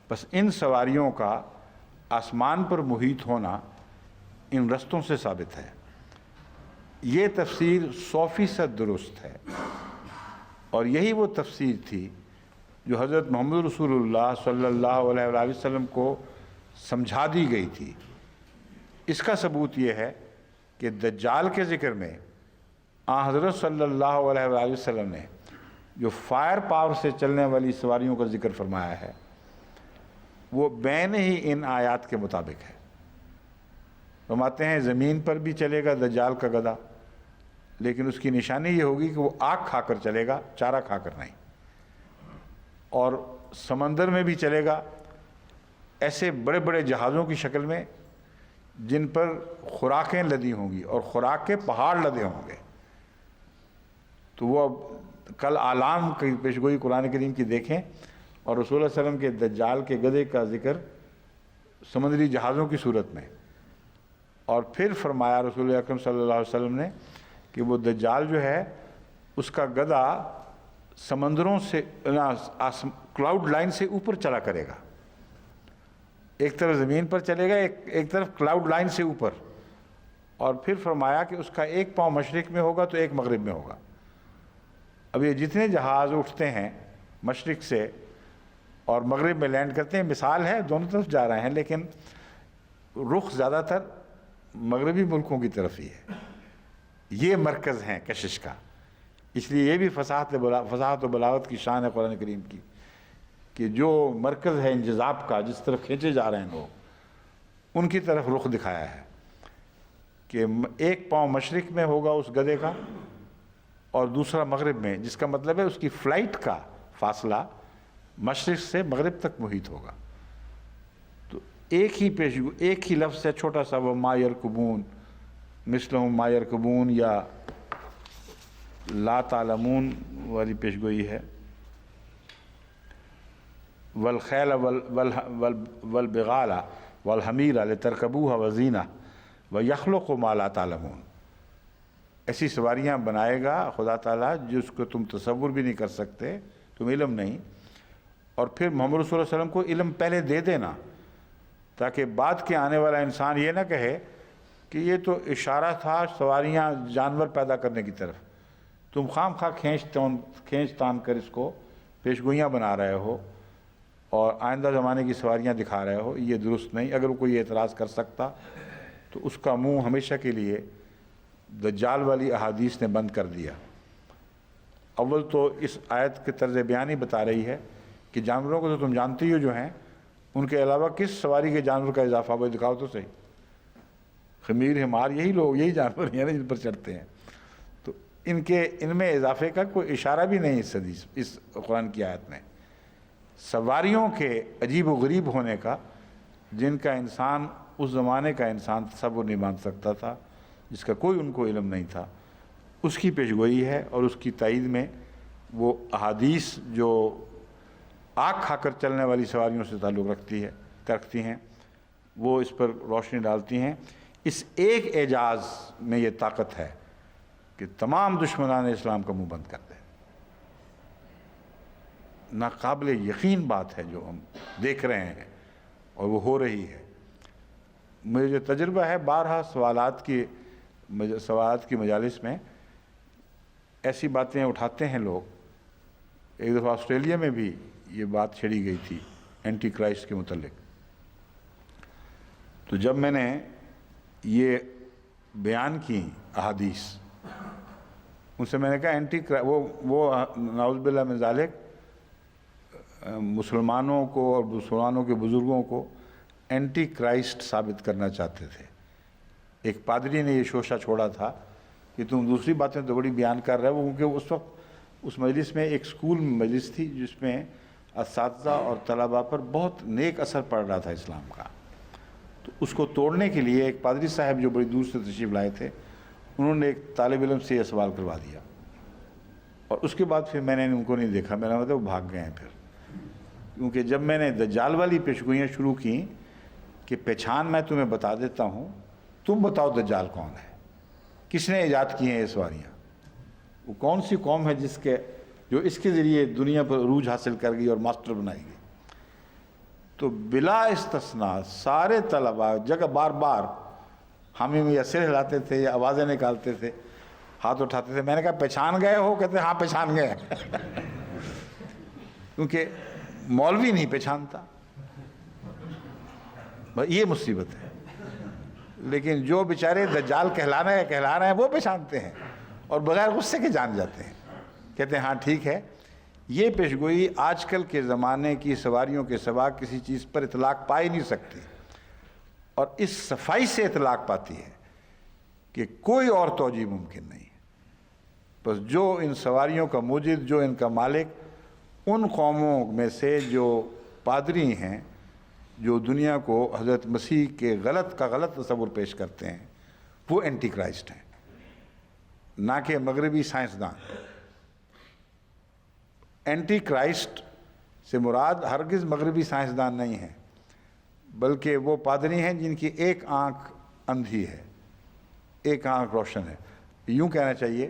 بس ان سواریوں کا آسمان پر محیط ہونا ان رستوں سے ثابت ہے۔ یہ تفسیر 100% درست ہے، اور یہی وہ تفسیر تھی جو حضرت محمد رسول اللہ صلی اللہ علیہ وآلہ وسلم کو سمجھا دی گئی تھی۔ اس کا ثبوت یہ ہے کہ دجال کے ذکر میں آن حضرت صلی اللہ علیہ وآلہ وسلم نے جو فائر پاور سے چلنے والی سواریوں کا ذکر فرمایا ہے وہ بین ہی ان آیات کے مطابق ہے۔ فرماتے ہیں زمین پر بھی چلے گا دجال کا گدھا، لیکن اس کی نشانی یہ ہوگی کہ وہ آگ کھا کر چلے گا، چارہ کھا کر نہیں، اور سمندر میں بھی چلے گا ایسے بڑے بڑے جہازوں کی شکل میں جن پر خوراکیں لدی ہوں گی، اور خوراک کے پہاڑ لدے ہوں گے۔ تو وہ کل آلام کی پیشگوئی قرآن کریم کی دیکھیں، اور رسول اللہ علیہ وسلم کے دجال کے گدھے کا ذکر سمندری جہازوں کی صورت میں، اور پھر فرمایا رسول اکرم صلی اللہ علیہ وسلم نے کہ وہ دجال جو ہے اس کا گدھا سمندروں سے کلاؤڈ لائن سے اوپر چلا کرے گا، ایک طرف زمین پر چلے گا، ایک طرف کلاؤڈ لائن سے اوپر، اور پھر فرمایا کہ اس کا ایک پاؤں مشرق میں ہوگا تو ایک مغرب میں ہوگا۔ اب یہ جتنے جہاز اٹھتے ہیں مشرق سے اور مغرب میں لینڈ کرتے ہیں، مثال ہے دونوں طرف جا رہے ہیں، لیکن رخ زیادہ تر مغربی ملکوں کی طرف ہی ہے، یہ مرکز ہیں کشش کا۔ اس لیے یہ بھی فصاحت و بلاغت کی شان ہے قرآن کریم کی کہ جو مرکز ہے انجذاب کا، جس طرف کھینچے جا رہے ہیں لوگ، ان کی طرف رخ دکھایا ہے کہ ایک پاؤں مشرق میں ہوگا اس گدھے کا اور دوسرا مغرب میں، جس کا مطلب ہے اس کی فلائٹ کا فاصلہ مشرق سے مغرب تک محیط ہوگا۔ تو ایک ہی لفظ ہے چھوٹا سا، وہ ما یرکبون، مثلہم ما یرکبون یا لا تعلمون والی پیشگوئی ہے۔ والخیل والبغال والحمیر لترکبوها وزینہ ویخلق ما لا تعلمون، ایسی سواریاں بنائے گا خدا تعالیٰ جس کو تم تصور بھی نہیں کر سکتے، تم علم نہیں، اور پھر محمد رسول اللہ علیہ وسلم کو علم پہلے دے دینا تاکہ بعد کے آنے والا انسان یہ نہ کہے کہ یہ تو اشارہ تھا سواریاں جانور پیدا کرنے کی طرف، تم خام خواہ کھینچ تان کر اس کو پیشگوئیاں بنا رہے ہو اور آئندہ زمانے کی سواریاں دکھا رہے ہو، یہ درست نہیں۔ اگر کوئی اعتراض کر سکتا تو اس کا منہ ہمیشہ کے لیے دجال والی احادیث نے بند کر دیا۔ اول تو اس آیت کے طرز بیانی بتا رہی ہے کہ جانوروں کو تو تم جانتی ہو جو ہیں، ان کے علاوہ کس سواری کے جانور کا اضافہ وہ دکھاؤ تو صحیح۔ خمیر حمار یہی لوگ، یہی جانور ہیں نا جن پر چڑھتے ہیں، تو ان میں اضافے کا کوئی اشارہ بھی نہیں اس حدیث اس قرآن کی آیت میں۔ سواریوں کے عجیب و غریب ہونے کا، جن کا انسان اس زمانے کا انسان تصور نہیں مان سکتا تھا، جس کا کوئی ان کو علم نہیں تھا، اس کی پیشگوئی ہے، اور اس کی تائید میں وہ احادیث جو آگ کھا کر چلنے والی سواریوں سے تعلق رکھتی ہیں، وہ اس پر روشنی ڈالتی ہیں۔ اس ایک اعجاز میں یہ طاقت ہے کہ تمام دشمنان اسلام کا منہ بند کر دے۔ ناقابل یقین بات ہے جو ہم دیکھ رہے ہیں اور وہ ہو رہی ہے۔ مجھے جو تجربہ ہے، بارہا سوالات کی مجالس میں ایسی باتیں اٹھاتے ہیں لوگ۔ ایک دفعہ آسٹریلیا میں بھی یہ بات چھڑی گئی تھی اینٹی کرائسٹ کے متعلق۔ تو جب میں نے یہ بیان کی احادیث، ان سے میں نے کہا وہ نعوذ باللہ من ذالک مسلمانوں کو اور مسلمانوں کے بزرگوں کو اینٹی کرائسٹ ثابت کرنا چاہتے تھے۔ ایک پادری نے یہ شوشہ چھوڑا تھا کہ تم دوسری باتیں تو بڑی بیان کر رہے ہو، کیونکہ اس وقت اس مجلس میں ایک اسکول مجلس تھی جس میں اساتذہ اور طلباء پر بہت نیک اثر پڑ رہا تھا اسلام کا۔ تو اس کو توڑنے کے لیے ایک پادری صاحب جو بڑی دور سے تشریف لائے تھے، انہوں نے ایک طالب علم سے یہ سوال کروا دیا، اور اس کے بعد پھر میں نے ان کو نہیں دیکھا، میرا مطلب وہ بھاگ گئے ہیں پھر۔ کیونکہ جب میں نے دجال والی پیشگوئیاں شروع کی کہ پہچان میں تمہیں بتا دیتا ہوں، تم بتاؤ دجال کون ہے، کس نے ایجاد کی ہیں یہ سواریاں، وہ کون سی قوم ہے جو اس کے ذریعے دنیا پر عروج حاصل کر گئی اور ماسٹر بنائے گی۔ تو بلا استثناء سارے طلباء جگہ بار بار ہمیں یا سر ہلاتے تھے یا آوازیں نکالتے تھے، ہاتھ اٹھاتے تھے۔ میں نے کہا پہچان گئے ہو؟ کہتے ہاں پہچان گئے۔ کیونکہ مولوی نہیں پہچانتا، یہ مصیبت ہے۔ لیکن جو بیچارے دجال کہلا رہے ہیں وہ پہچانتے ہیں اور بغیر غصے کے جان جاتے ہیں، کہتے ہیں ہاں ٹھیک ہے۔ یہ پیشگوئی آج کل کے زمانے کی سواریوں کے سوا کسی چیز پر اطلاق پا ہی نہیں سکتی، اور اس صفائی سے اطلاق پاتی ہے کہ کوئی اور توجیہ ممکن نہیں ہے۔ بس جو ان سواریوں کا موجد، جو ان کا مالک، ان قوموں میں سے جو پادری ہیں جو دنیا کو حضرت مسیح کے غلط تصور پیش کرتے ہیں، وہ اینٹی کرائسٹ ہیں، نہ کہ مغربی سائنسدان۔ اینٹی کرائسٹ سے مراد ہرگز مغربی سائنسدان نہیں ہیں، بلکہ وہ پادری ہیں جن کی ایک آنکھ اندھی ہے، ایک آنکھ روشن ہے۔ یوں کہنا چاہیے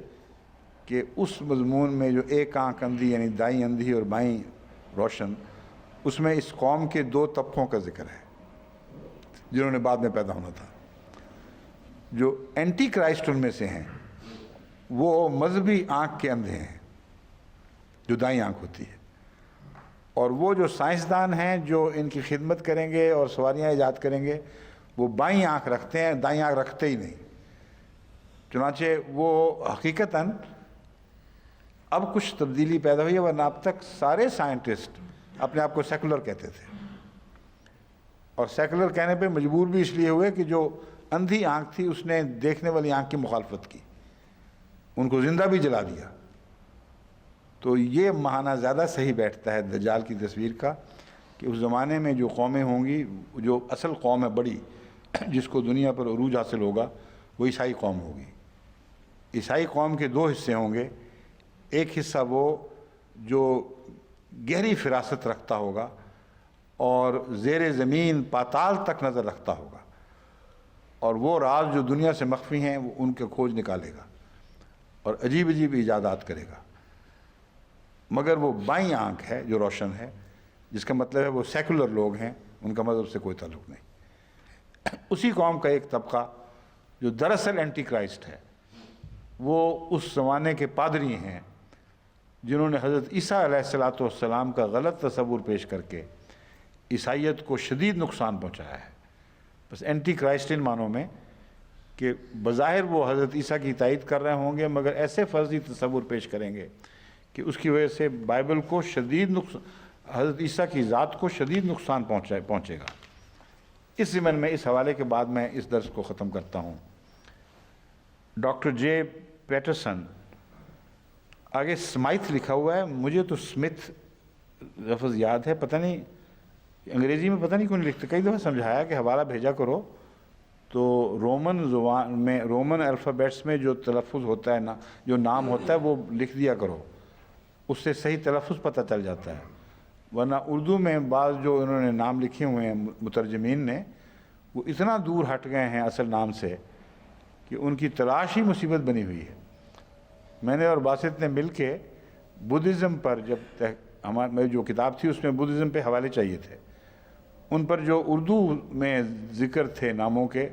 کہ اس مضمون میں جو ایک آنکھ اندھی یعنی دائیں اندھی اور بائیں روشن، اس میں اس قوم کے دو طبقوں کا ذکر ہے جنہوں نے بعد میں پیدا ہونا تھا۔ جو اینٹی کرائسٹ ان میں سے ہیں وہ مذہبی آنکھ کے اندھے ہیں، جو دائیں آنکھ ہوتی ہے، اور وہ جو سائنسدان ہیں جو ان کی خدمت کریں گے اور سواریاں ایجاد کریں گے، وہ بائیں آنکھ رکھتے ہیں، دائیں آنکھ رکھتے ہی نہیں۔ چنانچہ وہ حقیقتاً اب کچھ تبدیلی پیدا ہوئی ہے، ورنہ اب تک سارے سائنٹسٹ اپنے آپ کو سیکولر کہتے تھے، اور سیکولر کہنے پہ مجبور بھی اس لیے ہوئے کہ جو اندھی آنکھ تھی اس نے دیکھنے والی آنکھ کی مخالفت کی، ان کو زندہ بھی جلا دیا۔ تو یہ معنی زیادہ صحیح بیٹھتا ہے دجال کی تصویر کا کہ اس زمانے میں جو قومیں ہوں گی، جو اصل قوم ہے بڑی جس کو دنیا پر عروج حاصل ہوگا، وہ عیسائی قوم ہوگی۔ عیسائی قوم کے دو حصے ہوں گے، ایک حصہ وہ جو گہری فراست رکھتا ہوگا اور زیر زمین پاتال تک نظر رکھتا ہوگا، اور وہ راز جو دنیا سے مخفی ہیں وہ ان کے کھوج نکالے گا اور عجیب عجیب ایجادات کرے گا۔ مگر وہ بائیں آنکھ ہے جو روشن ہے، جس کا مطلب ہے وہ سیکولر لوگ ہیں، ان کا مذہب سے کوئی تعلق نہیں۔ اسی قوم کا ایک طبقہ جو دراصل اینٹی کرائسٹ ہے، وہ اس زمانے کے پادری ہیں جنہوں نے حضرت عیسیٰ علیہ السلام کا غلط تصور پیش کر کے عیسائیت کو شدید نقصان پہنچایا ہے۔ بس اینٹی کرائسٹ ان معنوں میں کہ بظاہر وہ حضرت عیسیٰ کی تائید کر رہے ہوں گے، مگر ایسے فرضی تصور پیش کریں گے کہ اس کی وجہ سے بائبل کو شدید حضرت عیسیٰ کی ذات کو شدید نقصان پہنچے گا۔ اس ضمن میں اس حوالے کے بعد میں اس درس کو ختم کرتا ہوں۔ ڈاکٹر جے پیٹرسن، آگے اسمائتھ لکھا ہوا ہے، مجھے تو اسمتھ لفظ یاد ہے، پتہ نہیں انگریزی میں پتہ نہیں کیوں نہیں لکھتے، کئی دفعہ سمجھایا کہ حوالہ بھیجا کرو تو رومن زبان میں، رومن الفابیٹس میں جو تلفظ ہوتا ہے نا، جو نام ہوتا ہے وہ لکھ دیا کرو، اس سے صحیح تلفظ پتہ چل جاتا ہے، ورنہ اردو میں بعض جو انہوں نے نام لکھے ہوئے ہیں مترجمین نے، وہ اتنا دور ہٹ گئے ہیں اصل نام سے کہ ان کی تلاش ہی مصیبت بنی ہوئی ہے۔ میں نے اور باسط نے مل کے بدھزم پر، جب ہماری جو کتاب تھی اس میں بدھزم پہ حوالے چاہیے تھے، ان پر جو اردو میں ذکر تھے ناموں کے،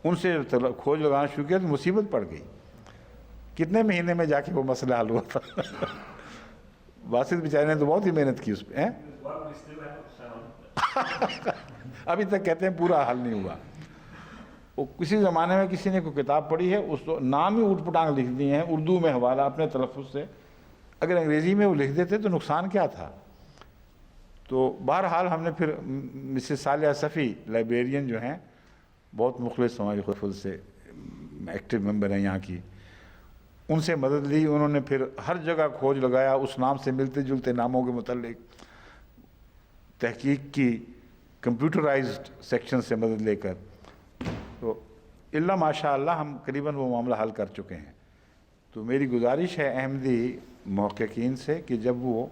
ان سے کھوج لگانا شروع کیا تو مصیبت پڑ گئی۔ کتنے مہینے میں جا کے وہ مسئلہ حل ہوا تھا۔ باسط بیچارے نے تو بہت ہی محنت کی اس پہ، ابھی تک کہتے ہیں پورا حل نہیں ہوا۔ وہ کسی زمانے میں کسی نے کوئی کتاب پڑھی ہے، اس نام ہی اوٹ پٹانگ لکھ دیے ہیں اردو میں حوالہ اپنے تلفظ سے، اگر انگریزی میں وہ لکھ دیتے تو نقصان کیا تھا۔ تو بہرحال ہم نے پھر مسز صالحہ صفی لائبریرین جو ہیں، بہت مخلص ہماری خود سے ایکٹیو ممبر ہیں یہاں کی، ان سے مدد لی۔ انہوں نے پھر ہر جگہ کھوج لگایا اس نام سے ملتے جلتے ناموں کے متعلق، تحقیق کی کمپیوٹرائزڈ سیکشن سے مدد لے کر، تو اللہ ماشاء اللہ ہم قریباً وہ معاملہ حل کر چکے ہیں۔ تو میری گزارش ہے احمدی محققین سے کہ جب وہ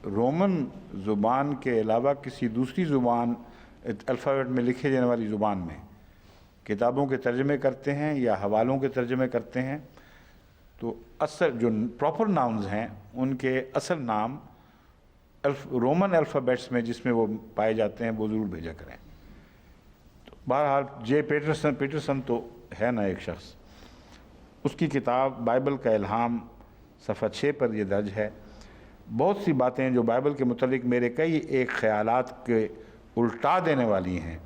رومن زبان کے علاوہ کسی دوسری زبان الفابیٹ میں لکھے جانے والی زبان میں کتابوں کے ترجمے کرتے ہیں یا حوالوں کے ترجمے کرتے ہیں، تو اصل جو پراپر ناؤنز ہیں ان کے اصل نام رومن الفابیٹس میں جس میں وہ پائے جاتے ہیں وہ ضرور بھیجا کریں۔ تو بہرحال جے پیٹرسن تو ہے نا ایک شخص، اس کی کتاب بائبل کا الہام صفحہ 6 پر یہ درج ہے۔ بہت سی باتیں جو بائبل کے متعلق میرے کئی ایک خیالات کے الٹا دینے والی ہیں،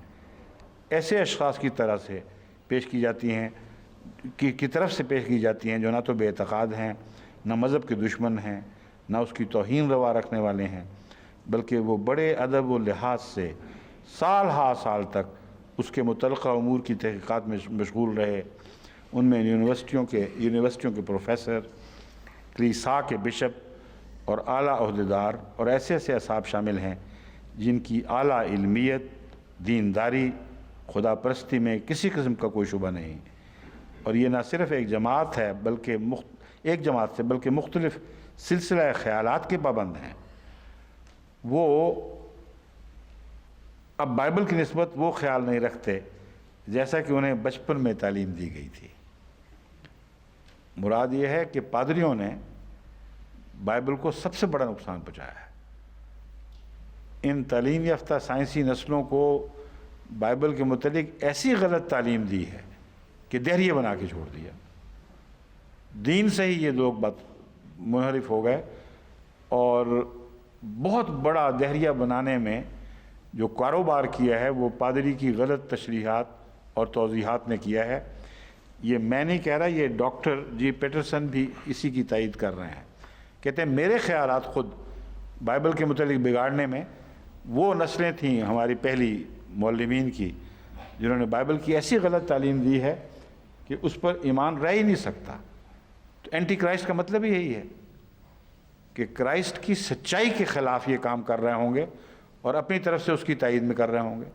ایسے اشخاص کی طرح سے پیش کی جاتی ہیں، کی طرف سے پیش کی جاتی ہیں جو نہ تو بے اعتقاد ہیں، نہ مذہب کے دشمن ہیں، نہ اس کی توہین روا رکھنے والے ہیں، بلکہ وہ بڑے ادب و لحاظ سے سال ہا سال تک اس کے متعلقہ امور کی تحقیقات میں مشغول رہے۔ ان میں یونیورسٹیوں کے پروفیسر، کلیسا کے بشپ اور اعلیٰ عہدیدار اور ایسے ایسے اصحاب شامل ہیں جن کی اعلیٰ علمیت، دینداری، خدا پرستی میں کسی قسم کا کوئی شبہ نہیں، اور یہ نہ صرف ایک جماعت ہے بلکہ بلکہ مختلف سلسلہ خیالات کے پابند ہیں۔ وہ اب بائبل کی نسبت وہ خیال نہیں رکھتے جیسا کہ انہیں بچپن میں تعلیم دی گئی تھی۔ مراد یہ ہے کہ پادریوں نے بائبل کو سب سے بڑا نقصان پہنچایا ہے۔ ان تعلیم یافتہ سائنسی نسلوں کو بائبل کے متعلق ایسی غلط تعلیم دی ہے کہ دہریے بنا کے چھوڑ دیا۔ دین سے ہی یہ لوگ منحرف ہو گئے، اور بہت بڑا دہریہ بنانے میں جو کاروبار کیا ہے وہ پادری کی غلط تشریحات اور توضیحات نے کیا ہے۔ یہ میں نہیں کہہ رہا، یہ ڈاکٹر جی پیٹرسن بھی اسی کی تائید کر رہے ہیں۔ کہتے ہیں میرے خیالات خود بائبل کے متعلق بگاڑنے میں وہ نسلیں تھیں ہماری پہلی معلمین کی جنہوں نے بائبل کی ایسی غلط تعلیم دی ہے کہ اس پر ایمان رہ ہی نہیں سکتا۔ تو اینٹی کرائسٹ کا مطلب ہی یہی ہے کہ کرائسٹ کی سچائی کے خلاف یہ کام کر رہے ہوں گے اور اپنی طرف سے اس کی تائید میں کر رہے ہوں گے۔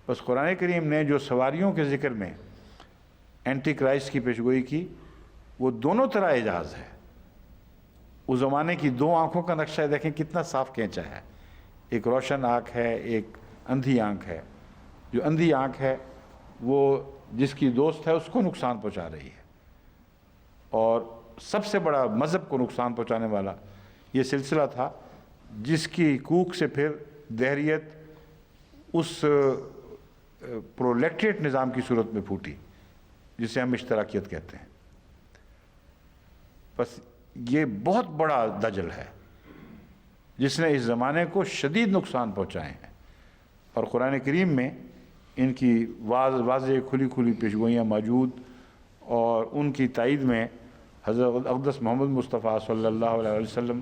بس قرآن کریم نے جو سواریوں کے ذکر میں اینٹی کرائسٹ کی پیشگوئی کی، وہ دونوں طرح اعجاز ہے۔ اس زمانے کی دو آنکھوں کا نقشہ دیکھیں کتنا صاف کھینچا ہے، ایک روشن آنکھ ہے، ایک اندھی آنکھ ہے۔ جو اندھی آنکھ ہے وہ جس کی دوست ہے اس کو نقصان پہنچا رہی ہے، اور سب سے بڑا مذہب کو نقصان پہنچانے والا یہ سلسلہ تھا جس کی کوک سے پھر دہریت اس پرولیکٹریٹ نظام کی صورت میں پھوٹی جسے ہم اشتراکیت کہتے ہیں۔ بس یہ بہت بڑا دجل ہے جس نے اس زمانے کو شدید نقصان پہنچائے ہیں، اور قرآن کریم میں ان کی واضح کھلی پیشگوئیاں موجود، اور ان کی تائید میں حضرت اقدس محمد مصطفیٰ صلی اللہ علیہ وسلم